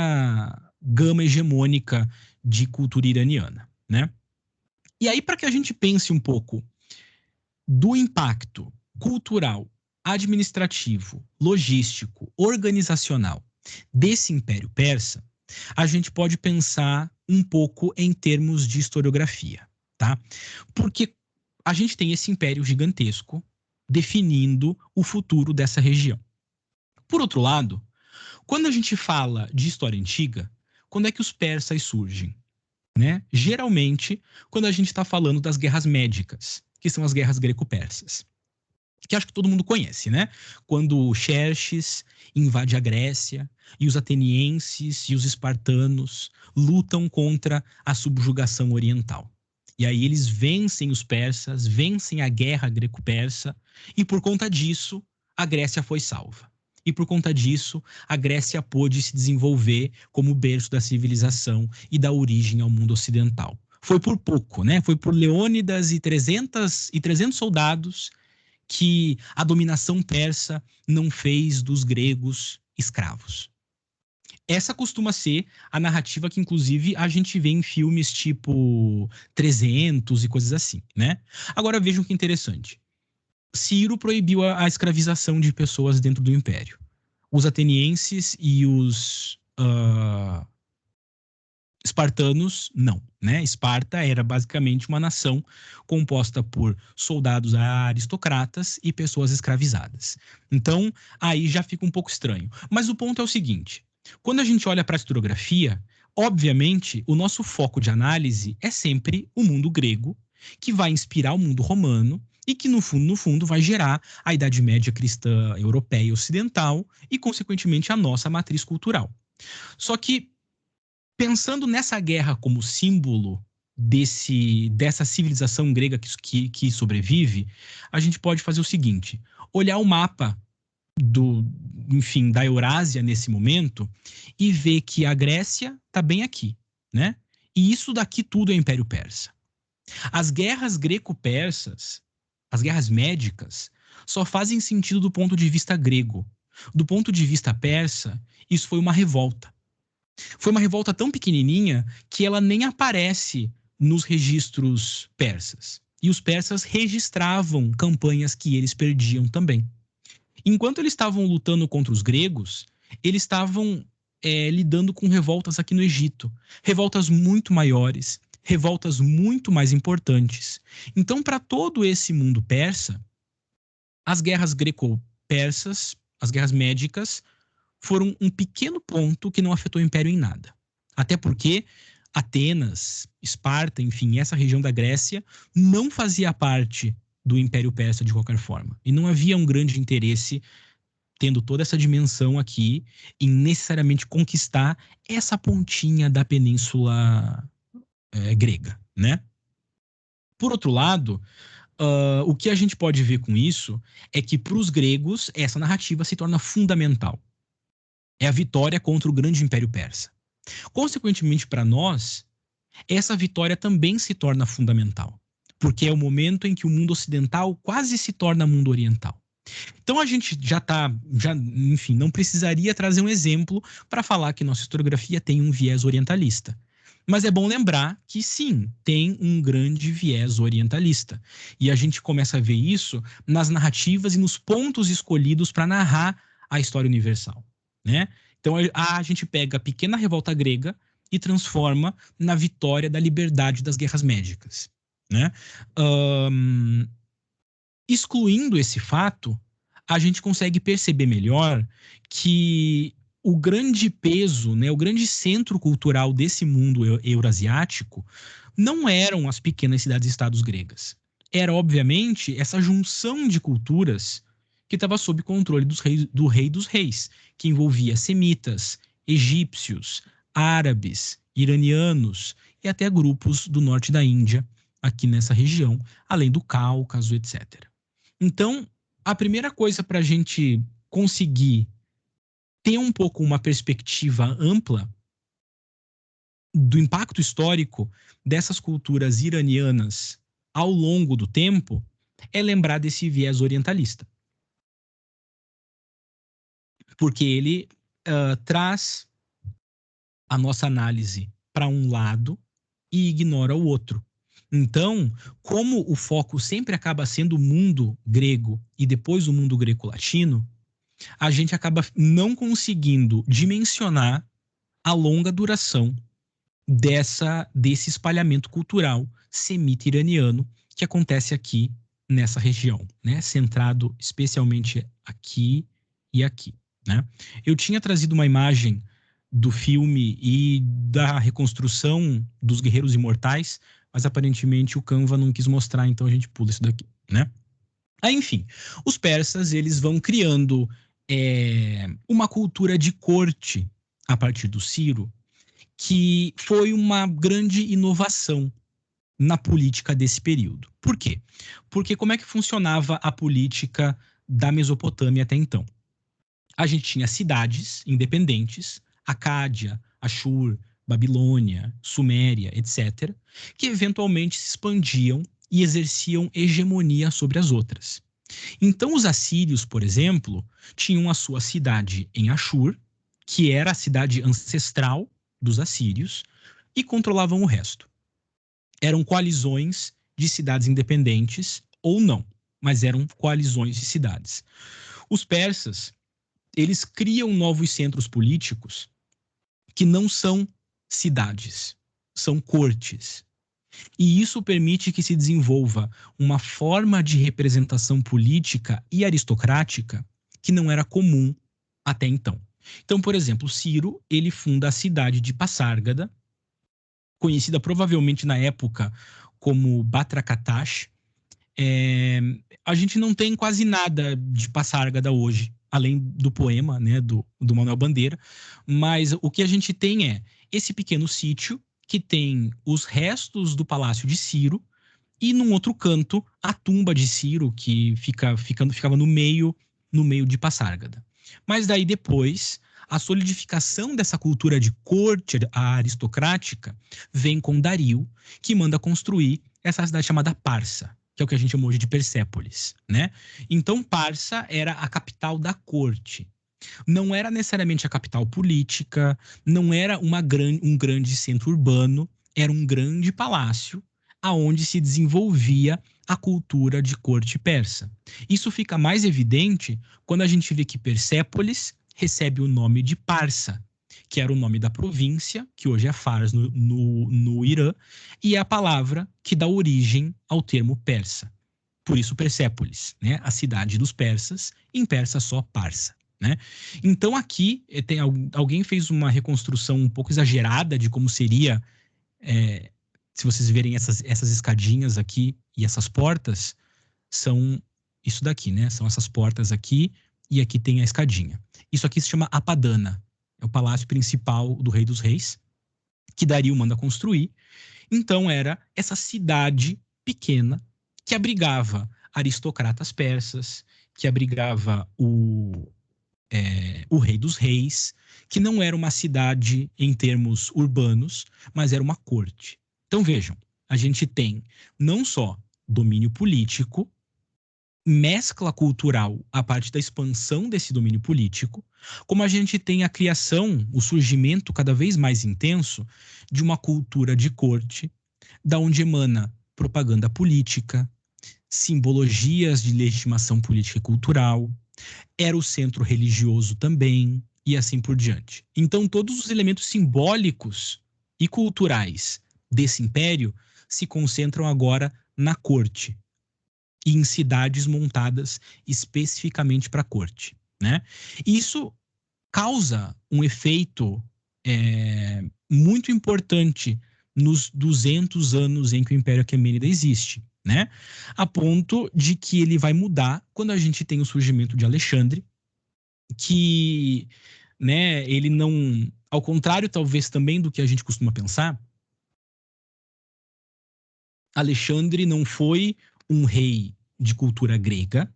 gama hegemônica de cultura iraniana, né? E aí, para que a gente pense um pouco do impacto cultural, administrativo, logístico, organizacional desse Império Persa, a gente pode pensar um pouco em termos de historiografia, tá? Porque a gente tem esse império gigantesco definindo o futuro dessa região. Por outro lado, quando a gente fala de história antiga, quando é que os persas surgem? Né? Geralmente, quando a gente está falando das guerras médicas, que são as guerras greco-persas, que acho que todo mundo conhece, né? Quando Xerxes invade a Grécia e os atenienses e os espartanos lutam contra a subjugação oriental. E aí eles vencem os persas, vencem a guerra greco-persa, e por conta disso, a Grécia foi salva. E por conta disso, a Grécia pôde se desenvolver como berço da civilização e da origem ao mundo ocidental. Foi por pouco, né? Foi por Leônidas e 300 soldados que a dominação persa não fez dos gregos escravos. Essa costuma ser a narrativa que, inclusive, a gente vê em filmes tipo 300 e coisas assim, né? Agora vejam que interessante. Ciro proibiu a escravização de pessoas dentro do império. Os atenienses e os espartanos, não, né? Esparta era basicamente uma nação composta por soldados aristocratas e pessoas escravizadas. Então, aí já fica um pouco estranho. Mas o ponto é o seguinte: quando a gente olha para a historiografia, obviamente, o nosso foco de análise é sempre o mundo grego, que vai inspirar o mundo romano e que, no fundo, vai gerar a Idade Média cristã europeia e ocidental e, consequentemente, a nossa matriz cultural. Só que, pensando nessa guerra como símbolo dessa civilização grega que sobrevive, a gente pode fazer o seguinte: olhar o mapa da Eurásia nesse momento e ver que a Grécia está bem aqui, né? E isso daqui tudo é Império Persa. As guerras greco-persas, as guerras médicas, só fazem sentido do ponto de vista grego. Do ponto de vista persa, isso foi uma revolta. Foi uma revolta tão pequenininha que ela nem aparece nos registros persas. E os persas registravam campanhas que eles perdiam também. Enquanto eles estavam lutando contra os gregos, eles estavam lidando com revoltas aqui no Egito. Revoltas muito maiores, revoltas muito mais importantes. Então, para todo esse mundo persa, as guerras greco-persas, as guerras médicas, foram um pequeno ponto que não afetou o Império em nada. Até porque Atenas, Esparta, enfim, essa região da Grécia não fazia parte do Império Persa de qualquer forma. E não havia um grande interesse, tendo toda essa dimensão aqui, em necessariamente conquistar essa pontinha da península grega, né? Por outro lado, o que a gente pode ver com isso é que para os gregos essa narrativa se torna fundamental. É a vitória contra o grande Império Persa. Consequentemente, para nós, essa vitória também se torna fundamental, porque é o momento em que o mundo ocidental quase se torna mundo oriental. Então a gente enfim, não precisaria trazer um exemplo para falar que nossa historiografia tem um viés orientalista. Mas é bom lembrar que sim, tem um grande viés orientalista. E a gente começa a ver isso nas narrativas e nos pontos escolhidos para narrar a história universal, né? Então a gente pega a pequena revolta grega e transforma na vitória da liberdade das guerras médicas, né? Excluindo esse fato, a gente consegue perceber melhor que o grande peso, né, o grande centro cultural desse mundo eurasiático não eram as pequenas cidades-estados gregas. Era, obviamente, essa junção de culturas que estava sob controle do rei dos reis, que envolvia semitas, egípcios, árabes, iranianos e até grupos do norte da Índia, aqui nessa região, além do Cáucaso, etc. Então, a primeira coisa para a gente conseguir ter um pouco uma perspectiva ampla do impacto histórico dessas culturas iranianas ao longo do tempo é lembrar desse viés orientalista. Porque ele traz a nossa análise para um lado e ignora o outro. Então, como o foco sempre acaba sendo o mundo grego e depois o mundo greco-latino, a gente acaba não conseguindo dimensionar a longa duração desse espalhamento cultural semita iraniano que acontece aqui nessa região, né? Centrado especialmente aqui e aqui, né? Eu tinha trazido uma imagem do filme e da reconstrução dos Guerreiros Imortais, mas aparentemente o Canva não quis mostrar, então a gente pula isso daqui, né? Aí, enfim, os persas, eles vão criando uma cultura de corte a partir do Ciro, que foi uma grande inovação na política desse período. Por quê? Porque como é que funcionava a política da Mesopotâmia até então? A gente tinha cidades independentes, Acádia, Ashur, Babilônia, Suméria, etc., que eventualmente se expandiam e exerciam hegemonia sobre as outras. Então, os assírios, por exemplo, tinham a sua cidade em Ashur, que era a cidade ancestral dos assírios, e controlavam o resto. Eram coalizões de cidades independentes ou não, mas eram coalizões de cidades. Os persas, eles criam novos centros políticos que não são cidades, são cortes. E isso permite que se desenvolva uma forma de representação política e aristocrática que não era comum até então. Então, por exemplo, Ciro, ele funda a cidade de Passárgada, conhecida provavelmente na época como Batracatash. A gente não tem quase nada de Passárgada hoje, além do poema, né, do Manuel Bandeira, mas o que a gente tem é esse pequeno sítio que tem os restos do Palácio de Ciro e num outro canto a tumba de Ciro que ficava no meio de Passárgada. Mas daí depois a solidificação dessa cultura de corte aristocrática vem com Dario, que manda construir essa cidade chamada Parsa, que é o que a gente chama hoje de Persépolis, né? Então Parsa era a capital da corte. Não era necessariamente a capital política, não era um grande centro urbano, era um grande palácio aonde se desenvolvia a cultura de corte persa. Isso fica mais evidente quando a gente vê que Persépolis recebe o nome de Parsa, que era o nome da província, que hoje é Fars no Irã, e é a palavra que dá origem ao termo persa. Por isso Persépolis, né? A cidade dos persas, em persa só Parsa. Né? Então aqui alguém fez uma reconstrução um pouco exagerada de como seria, se vocês verem essas escadinhas aqui e essas portas, são isso daqui, né? São essas portas aqui e aqui tem a escadinha. Isso aqui se chama Apadana, é o palácio principal do Rei dos Reis, que Dario manda construir. Então era essa cidade pequena que abrigava aristocratas persas, que abrigava o Rei dos Reis, que não era uma cidade em termos urbanos, mas era uma corte. Então vejam, a gente tem não só domínio político, mescla cultural a partir da expansão desse domínio político, como a gente tem a criação, o surgimento cada vez mais intenso de uma cultura de corte, da onde emana propaganda política, simbologias de legitimação política e cultural, era o centro religioso também, e assim por diante. Então, todos os elementos simbólicos e culturais desse império se concentram agora na corte e em cidades montadas especificamente para a corte, né? Isso causa um efeito muito importante nos 200 anos em que o Império Aquemênida existe, né? A ponto de que ele vai mudar quando a gente tem o surgimento de Alexandre, que, né, ele não, ao contrário talvez também do que a gente costuma pensar, Alexandre não foi um rei de cultura grega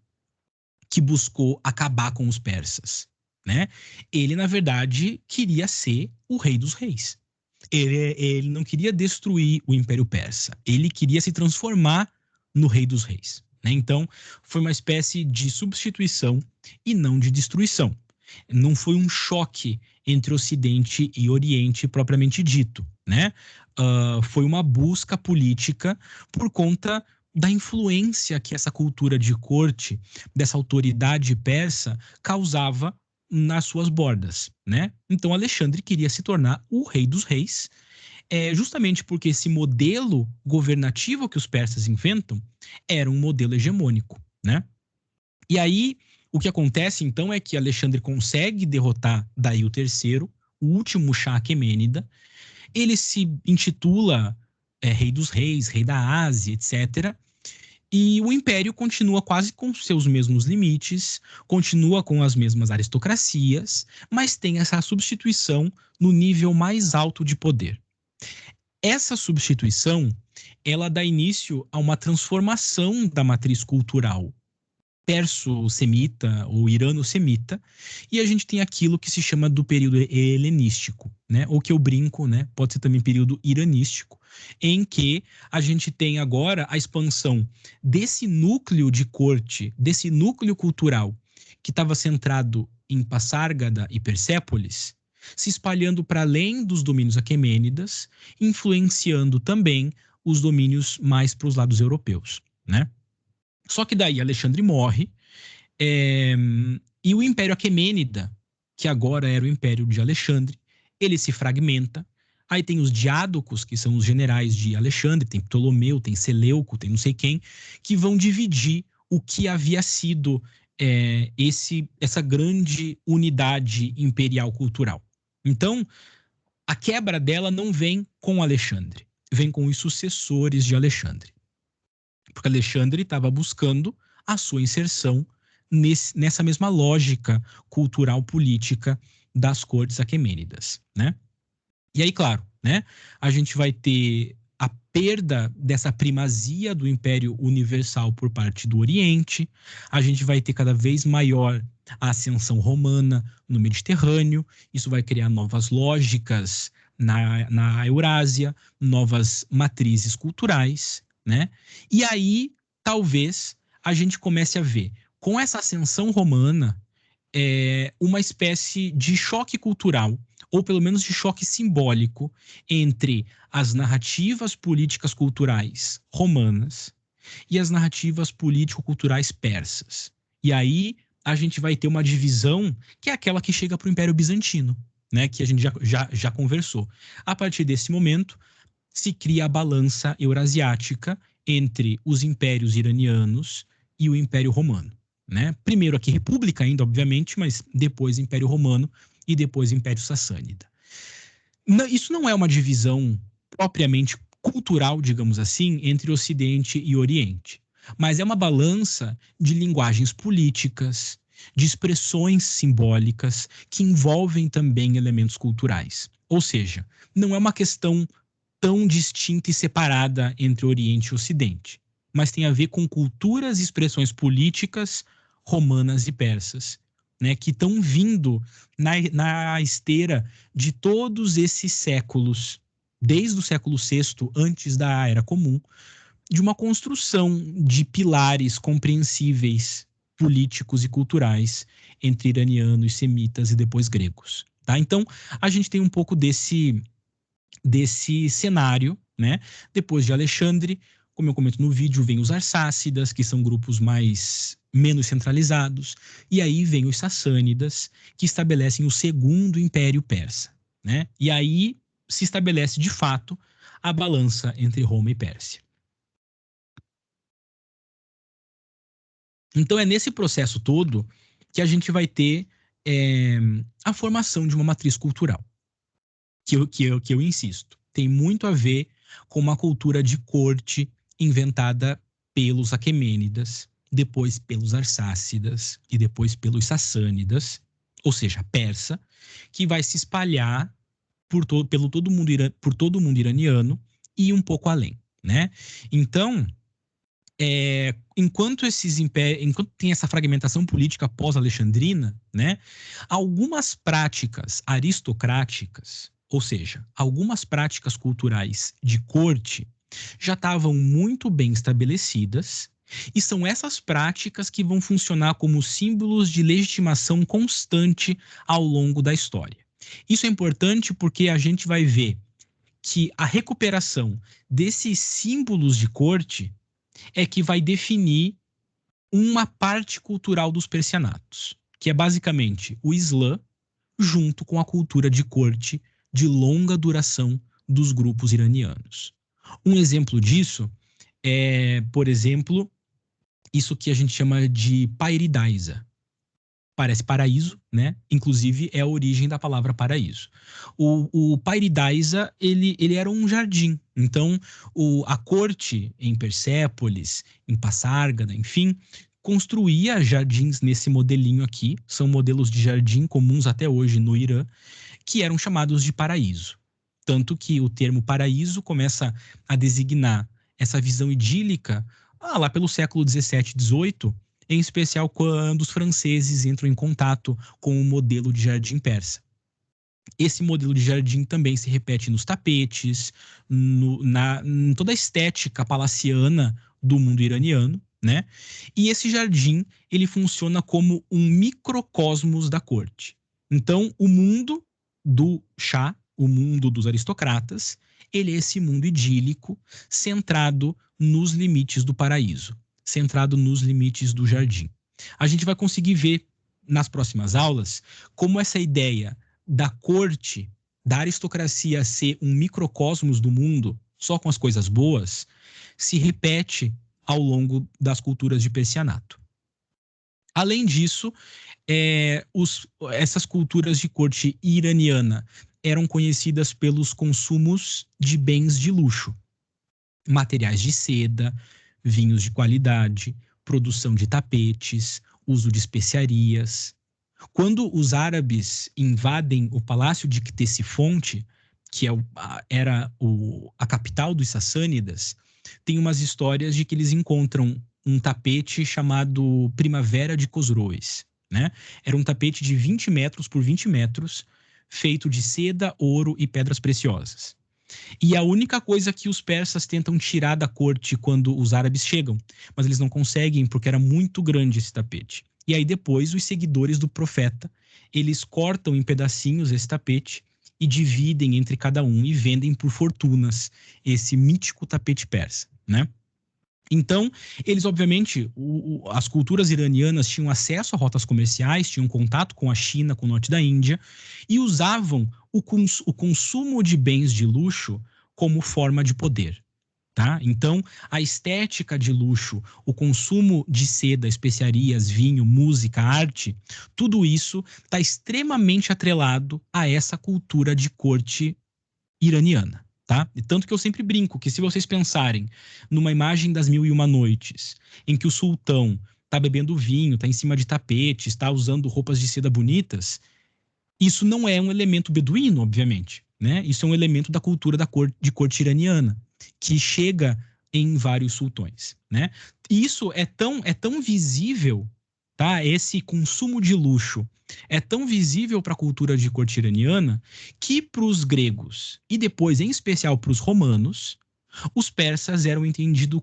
que buscou acabar com os persas, né? Ele, na verdade, queria ser o rei dos reis. Ele não queria destruir o Império Persa. Ele queria se transformar no rei dos reis. Né? Então, foi uma espécie de substituição e não de destruição. Não foi um choque entre Ocidente e Oriente propriamente dito. Né? Foi uma busca política por conta da influência que essa cultura de corte, dessa autoridade persa, causava nas suas bordas, né? Então Alexandre queria se tornar o rei dos reis, justamente porque esse modelo governativo que os persas inventam era um modelo hegemônico, né? E aí, o que acontece, então, é que Alexandre consegue derrotar Dario III, o último Shah Aquemênida. Ele se intitula Rei dos Reis, Rei da Ásia, etc. E o Império continua quase com seus mesmos limites, continua com as mesmas aristocracias, mas tem essa substituição no nível mais alto de poder. Essa substituição, ela dá início a uma transformação da matriz cultural perso-semita ou irano-semita, e a gente tem aquilo que se chama do período helenístico, né? Ou que eu brinco, né? Pode ser também período iranístico, em que a gente tem agora a expansão desse núcleo de corte, desse núcleo cultural que estava centrado em Passárgada e Persépolis, se espalhando para além dos domínios aquemênidas, influenciando também os domínios mais para os lados europeus, né? Só que daí Alexandre morre, e o Império Aquemênida, que agora era o Império de Alexandre, ele se fragmenta. Aí tem os diádocos, que são os generais de Alexandre, tem Ptolomeu, tem Seleuco, tem não sei quem, que vão dividir o que havia sido essa grande unidade imperial cultural. Então, a quebra dela não vem com Alexandre, vem com os sucessores de Alexandre. Porque Alexandre estava buscando a sua inserção nessa mesma lógica cultural política das cortes aquemênidas, né? E aí, claro, né, a gente vai ter a perda dessa primazia do Império Universal por parte do Oriente, a gente vai ter cada vez maior a ascensão romana no Mediterrâneo, isso vai criar novas lógicas na Eurásia, novas matrizes culturais, né? E aí, talvez, a gente comece a ver, com essa ascensão romana, uma espécie de choque cultural, ou pelo menos de choque simbólico, entre as narrativas políticas culturais romanas e as narrativas político-culturais persas. E aí a gente vai ter uma divisão que é aquela que chega para o Império Bizantino, né, que a gente já conversou. A partir desse momento, se cria a balança eurasiática entre os impérios iranianos e o Império Romano, né? Primeiro aqui República ainda, obviamente, mas depois Império Romano e depois Império Sassânida. Isso não é uma divisão propriamente cultural, digamos assim, entre Ocidente e Oriente, mas é uma balança de linguagens políticas, de expressões simbólicas que envolvem também elementos culturais. Ou seja, não é uma questão tão distinta e separada entre Oriente e Ocidente, mas tem a ver com culturas e expressões políticas romanas e persas, né, que estão vindo na esteira de todos esses séculos, desde o século VI, antes da Era Comum, de uma construção de pilares compreensíveis políticos e culturais entre iranianos, semitas e depois gregos. Tá? Então, a gente tem um pouco desse cenário, né? Depois de Alexandre, como eu comento no vídeo, vem os Arsácidas, que são grupos menos centralizados, e aí vem os Sassânidas, que estabelecem o segundo império persa, né? E aí se estabelece de fato a balança entre Roma e Pérsia. Então é nesse processo todo que a gente vai ter a formação de uma matriz cultural, que eu insisto, tem muito a ver com uma cultura de corte inventada pelos Aquemênidas, depois pelos Arsácidas e depois pelos Sassânidas, ou seja, persa, que vai se espalhar por todo o mundo iraniano e um pouco além, né? Então, enquanto tem essa fragmentação política pós-alexandrina, né, algumas práticas aristocráticas, ou seja, algumas práticas culturais de corte já estavam muito bem estabelecidas, e são essas práticas que vão funcionar como símbolos de legitimação constante ao longo da história. Isso é importante porque a gente vai ver que a recuperação desses símbolos de corte é que vai definir uma parte cultural dos persianatos, que é basicamente o Islã junto com a cultura de corte de longa duração dos grupos iranianos. Um exemplo disso é, por exemplo, isso que a gente chama de Pairidaisa. Parece paraíso, né? Inclusive é a origem da palavra paraíso. O Pairidaisa, ele era um jardim. Então, a corte em Persépolis, em Passárgada, enfim, construía jardins nesse modelinho aqui. São modelos de jardim comuns até hoje no Irã, que eram chamados de paraíso. Tanto que o termo paraíso começa a designar essa visão idílica lá pelo século XVII, XVIII, em especial quando os franceses entram em contato com o modelo de jardim persa. Esse modelo de jardim também se repete nos tapetes, em toda a estética palaciana do mundo iraniano, né? E esse jardim, ele funciona como um microcosmos da corte. Então, o mundo do chá, o mundo dos aristocratas, ele é esse mundo idílico, centrado nos limites do paraíso, centrado nos limites do jardim. A gente vai conseguir ver nas próximas aulas como essa ideia da corte, da aristocracia ser um microcosmos do mundo, só com as coisas boas, se repete ao longo das culturas de Persianato. Além disso, essas culturas de corte iraniana eram conhecidas pelos consumos de bens de luxo, materiais de seda, vinhos de qualidade, produção de tapetes, uso de especiarias. Quando os árabes invadem o palácio de Ctesifonte, que era a capital dos sassânidas, tem umas histórias de que eles encontram um tapete chamado Primavera de Cosroes, né? Era um tapete de 20 metros por 20 metros, feito de seda, ouro e pedras preciosas. E a única coisa que os persas tentam tirar da corte quando os árabes chegam, mas eles não conseguem porque era muito grande esse tapete. E aí depois os seguidores do profeta, eles cortam em pedacinhos esse tapete e dividem entre cada um e vendem por fortunas esse mítico tapete persa, né? Então, eles, obviamente, as culturas iranianas tinham acesso a rotas comerciais, tinham contato com a China, com o norte da Índia, e usavam o consumo de bens de luxo como forma de poder. Tá? Então, a estética de luxo, o consumo de seda, especiarias, vinho, música, arte, tudo isso está extremamente atrelado a essa cultura de corte iraniana. Tá? E tanto que eu sempre brinco que se vocês pensarem numa imagem das Mil e Uma Noites, em que o sultão tá bebendo vinho, tá em cima de tapetes, está usando roupas de seda bonitas, isso não é um elemento beduíno, obviamente, né? Isso é um elemento da cultura de corte iraniana, que chega em vários sultões, né? E isso é tão visível, tá? Esse consumo de luxo é tão visível para a cultura de corte iraniana que para os gregos e depois, em especial, para os romanos, os persas eram entendidos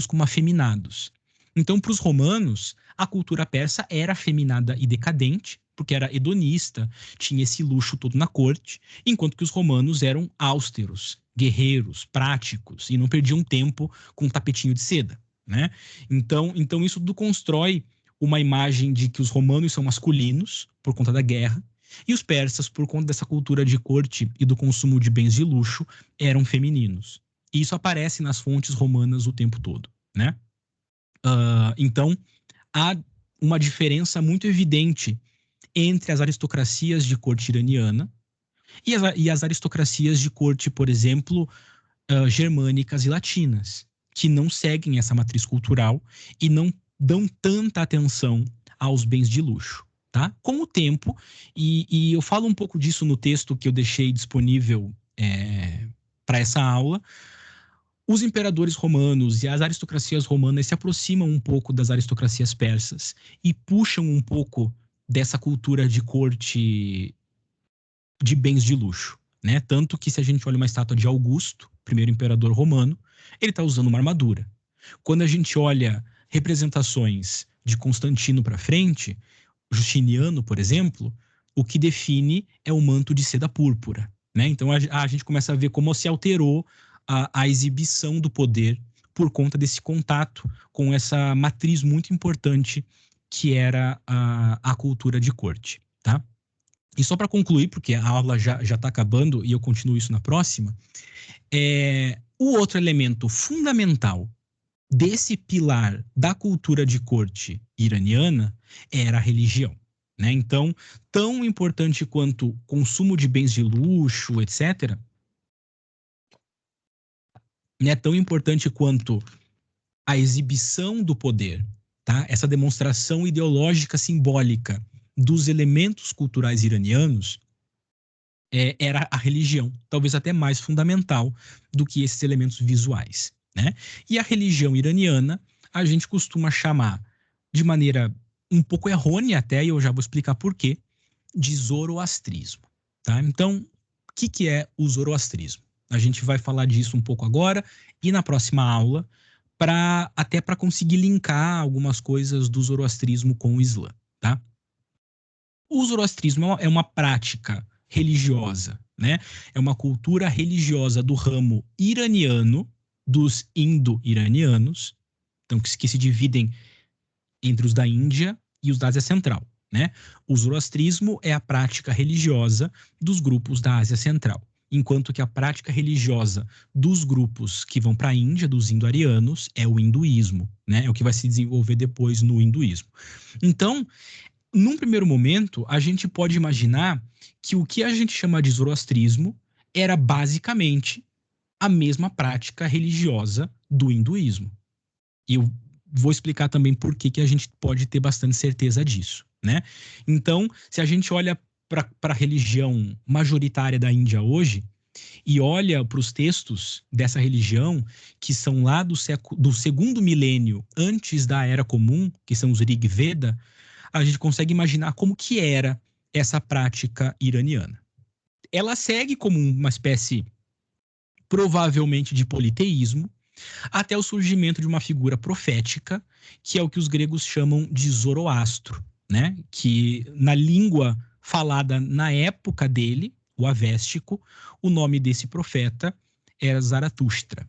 como afeminados. Então, para os romanos, a cultura persa era afeminada e decadente, porque era hedonista, tinha esse luxo todo na corte, enquanto que os romanos eram austeros, guerreiros, práticos, e não perdiam tempo com um tapetinho de seda, né? Então isso tudo constrói uma imagem de que os romanos são masculinos, por conta da guerra, e os persas, por conta dessa cultura de corte e do consumo de bens de luxo, eram femininos. E isso aparece nas fontes romanas o tempo todo, né? Então, há uma diferença muito evidente entre as aristocracias de corte iraniana e as aristocracias de corte, por exemplo, germânicas e latinas, que não seguem essa matriz cultural e não dão tanta atenção aos bens de luxo. Tá? Com o tempo, e eu falo um pouco disso no texto que eu deixei disponível para essa aula, os imperadores romanos e as aristocracias romanas se aproximam um pouco das aristocracias persas e puxam um pouco dessa cultura de corte de bens de luxo, né? Tanto que se a gente olha uma estátua de Augusto, primeiro imperador romano, ele está usando uma armadura. Quando a gente olha representações de Constantino para frente, Justiniano, por exemplo, o que define é o manto de seda púrpura, né? Então a gente começa a ver como se alterou a exibição do poder por conta desse contato com essa matriz muito importante que era a cultura de corte, tá? E só para concluir, porque a aula já está acabando e eu continuo isso na próxima, o outro elemento fundamental desse pilar da cultura de corte iraniana era a religião, né? Então, tão importante quanto consumo de bens de luxo, etc., né? Tão importante quanto a exibição do poder, tá? Essa demonstração ideológica simbólica dos elementos culturais iranianos era a religião, talvez até mais fundamental do que esses elementos visuais, né? E a religião iraniana a gente costuma chamar de maneira um pouco errônea até, e eu já vou explicar por quê, de zoroastrismo, tá? Então, o que é o zoroastrismo? A gente vai falar disso um pouco agora e na próxima aula, até para conseguir linkar algumas coisas do zoroastrismo com o Islã, tá? O zoroastrismo é uma prática religiosa, né? É uma cultura religiosa do ramo iraniano, dos indo-iranianos, então que se dividem entre os da Índia e os da Ásia Central, né? O zoroastrismo é a prática religiosa dos grupos da Ásia Central, enquanto que a prática religiosa dos grupos que vão para a Índia, dos indo-arianos, é o hinduísmo, né? É o que vai se desenvolver depois no hinduísmo. Então, num primeiro momento, a gente pode imaginar que o que a gente chama de zoroastrismo era basicamente a mesma prática religiosa do hinduísmo. E eu vou explicar também por que a gente pode ter bastante certeza disso, né? Então, se a gente olha para a religião majoritária da Índia hoje e olha para os textos dessa religião, que são lá do segundo milênio antes da Era Comum, que são os Rig Veda, a gente consegue imaginar como que era essa prática iraniana. Ela segue como uma espécie, provavelmente, de politeísmo, até o surgimento de uma figura profética, que é o que os gregos chamam de Zoroastro, né? Que na língua falada na época dele, o avéstico, o nome desse profeta era Zaratustra.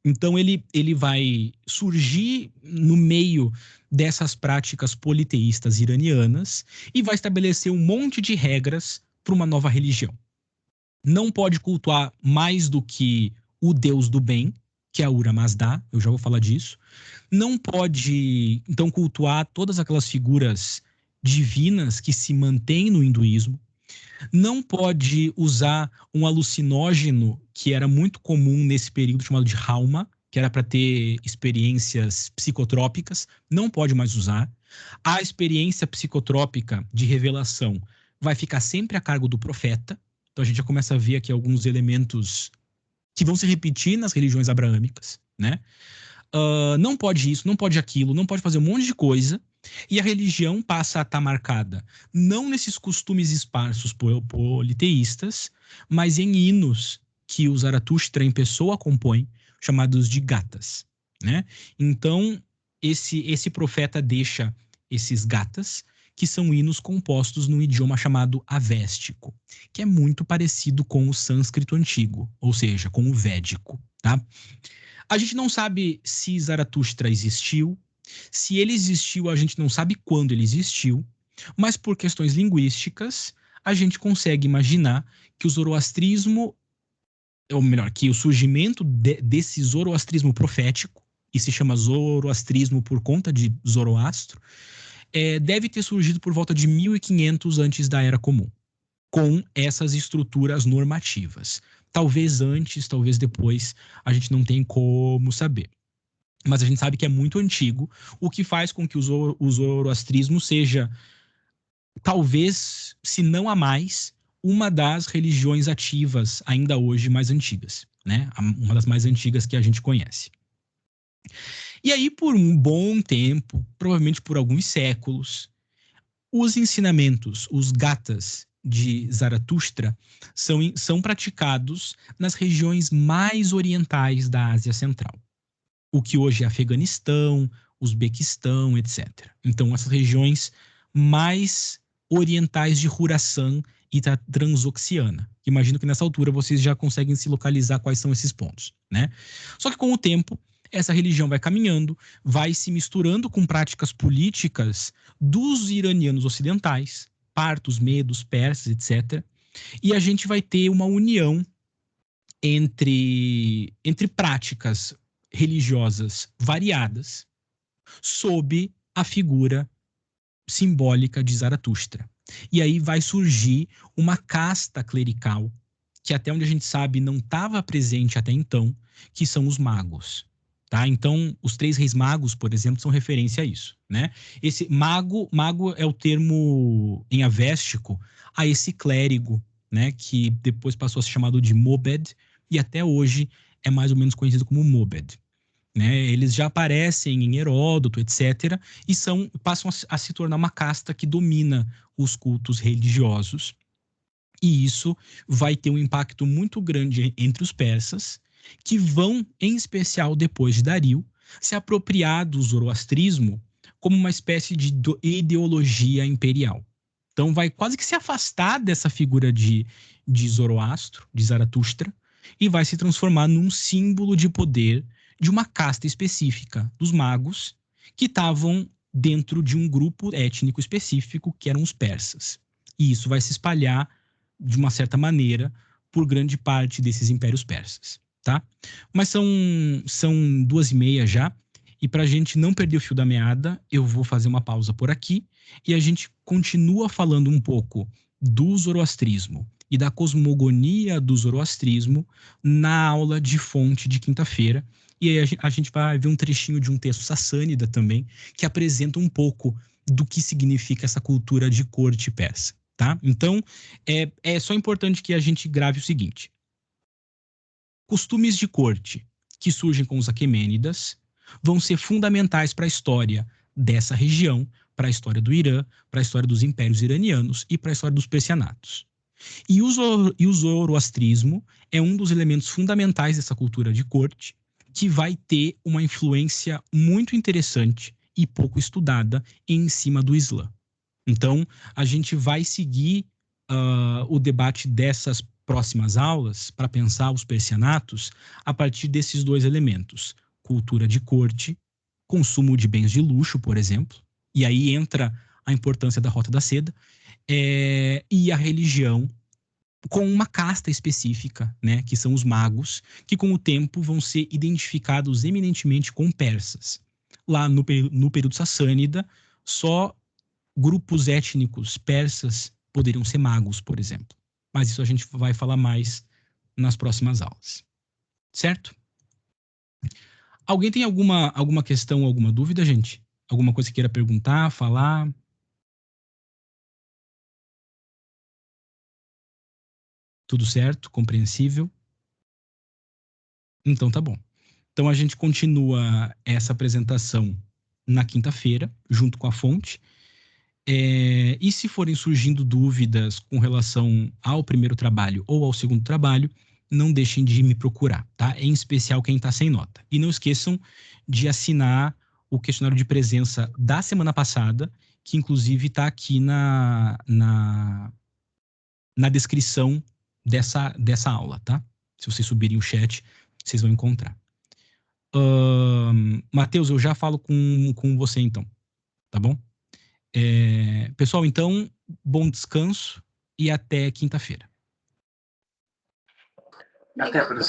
Então ele vai surgir no meio dessas práticas politeístas iranianas e vai estabelecer um monte de regras para uma nova religião. Não pode cultuar mais do que o deus do bem, que é a Ahura Mazda, eu já vou falar disso. Não pode, então, cultuar todas aquelas figuras divinas que se mantêm no hinduísmo. Não pode usar um alucinógeno que era muito comum nesse período, chamado de Halma, que era para ter experiências psicotrópicas. Não pode mais usar. A experiência psicotrópica de revelação vai ficar sempre a cargo do profeta. Então a gente já começa a ver aqui alguns elementos que vão se repetir nas religiões abraâmicas, né? Não pode isso, não pode aquilo, não pode fazer um monte de coisa, e a religião passa a estar marcada não nesses costumes esparsos politeístas, mas em hinos que o Zaratustra em pessoa compõe, chamados de gatas, né? Então, esse profeta deixa esses gatas, que são hinos compostos num idioma chamado avéstico, que é muito parecido com o sânscrito antigo, ou seja, com o védico, tá? A gente não sabe se Zaratustra existiu, se ele existiu, a gente não sabe quando ele existiu, mas por questões linguísticas, a gente consegue imaginar que o zoroastrismo, ou melhor, que o surgimento desse zoroastrismo profético, e se chama zoroastrismo por conta de Zoroastro, deve ter surgido por volta de 1500 antes da Era Comum, com essas estruturas normativas. Talvez antes, talvez depois, a gente não tem como saber. Mas a gente sabe que é muito antigo, o que faz com que o zoroastrismo seja, talvez, se não a mais, uma das religiões ativas ainda hoje mais antigas, né? Uma das mais antigas que a gente conhece. E aí, por um bom tempo, provavelmente por alguns séculos, os ensinamentos, os gatas de Zaratustra, são praticados nas regiões mais orientais da Ásia Central. O que hoje é Afeganistão, Uzbequistão, etc. Então, essas regiões mais orientais de Khurasan e da Transoxiana. Imagino que nessa altura vocês já conseguem se localizar quais são esses pontos, né? Só que com o tempo, essa religião vai caminhando, vai se misturando com práticas políticas dos iranianos ocidentais, partos, medos, persas, etc. E a gente vai ter uma união entre práticas religiosas variadas sob a figura simbólica de Zaratustra. E aí vai surgir uma casta clerical que até onde a gente sabe não estava presente até então, que são os magos. Tá? Então, os 3 reis magos, por exemplo, são referência a isso, né? Esse mago é o termo em avéstico a esse clérigo, né? Que depois passou a ser chamado de Mobed e até hoje é mais ou menos conhecido como Mobed. Né? Eles já aparecem em Heródoto, etc., e passam a se tornar uma casta que domina os cultos religiosos. E isso vai ter um impacto muito grande entre os persas, que vão, em especial depois de Dario, se apropriar do zoroastrismo como uma espécie de ideologia imperial. Então vai quase que se afastar dessa figura de Zoroastro, de Zaratustra, e vai se transformar num símbolo de poder de uma casta específica dos magos que estavam dentro de um grupo étnico específico que eram os persas. E isso vai se espalhar de uma certa maneira por grande parte desses impérios persas, tá? Mas são 2h30 já, e para a gente não perder o fio da meada, eu vou fazer uma pausa por aqui e a gente continua falando um pouco do zoroastrismo e da cosmogonia do zoroastrismo na aula de fonte de quinta-feira. E aí a gente vai ver um trechinho de um texto sassânida também, que apresenta um pouco do que significa essa cultura de corte persa, tá? Então, é só importante que a gente grave o seguinte: costumes de corte que surgem com os Aquemênidas vão ser fundamentais para a história dessa região, para a história do Irã, para a história dos impérios iranianos e para a história dos persianatos. E o zoroastrismo é um dos elementos fundamentais dessa cultura de corte, que vai ter uma influência muito interessante e pouco estudada em cima do Islã. Então, a gente vai seguir o debate dessas próximas aulas para pensar os persianatos a partir desses 2 elementos: cultura de corte, consumo de bens de luxo, por exemplo, e aí entra a importância da Rota da Seda, e a religião com uma casta específica, né, que são os magos, que com o tempo vão ser identificados eminentemente com persas. Lá no período sassânida, só grupos étnicos persas poderiam ser magos, por exemplo. Mas isso a gente vai falar mais nas próximas aulas. Certo? Alguém tem alguma questão, alguma dúvida, gente? Alguma coisa que queira perguntar, falar? Tudo certo? Compreensível? Então tá bom. Então a gente continua essa apresentação na quinta-feira, junto com a fonte. E se forem surgindo dúvidas com relação ao primeiro trabalho ou ao segundo trabalho, não deixem de me procurar, tá? Em especial quem está sem nota. E não esqueçam de assinar o questionário de presença da semana passada, que inclusive está aqui na descrição dessa aula, tá? Se vocês subirem o chat, vocês vão encontrar. Matheus, eu já falo com você então, tá bom? Pessoal, então, bom descanso e até quinta-feira. Até, professor.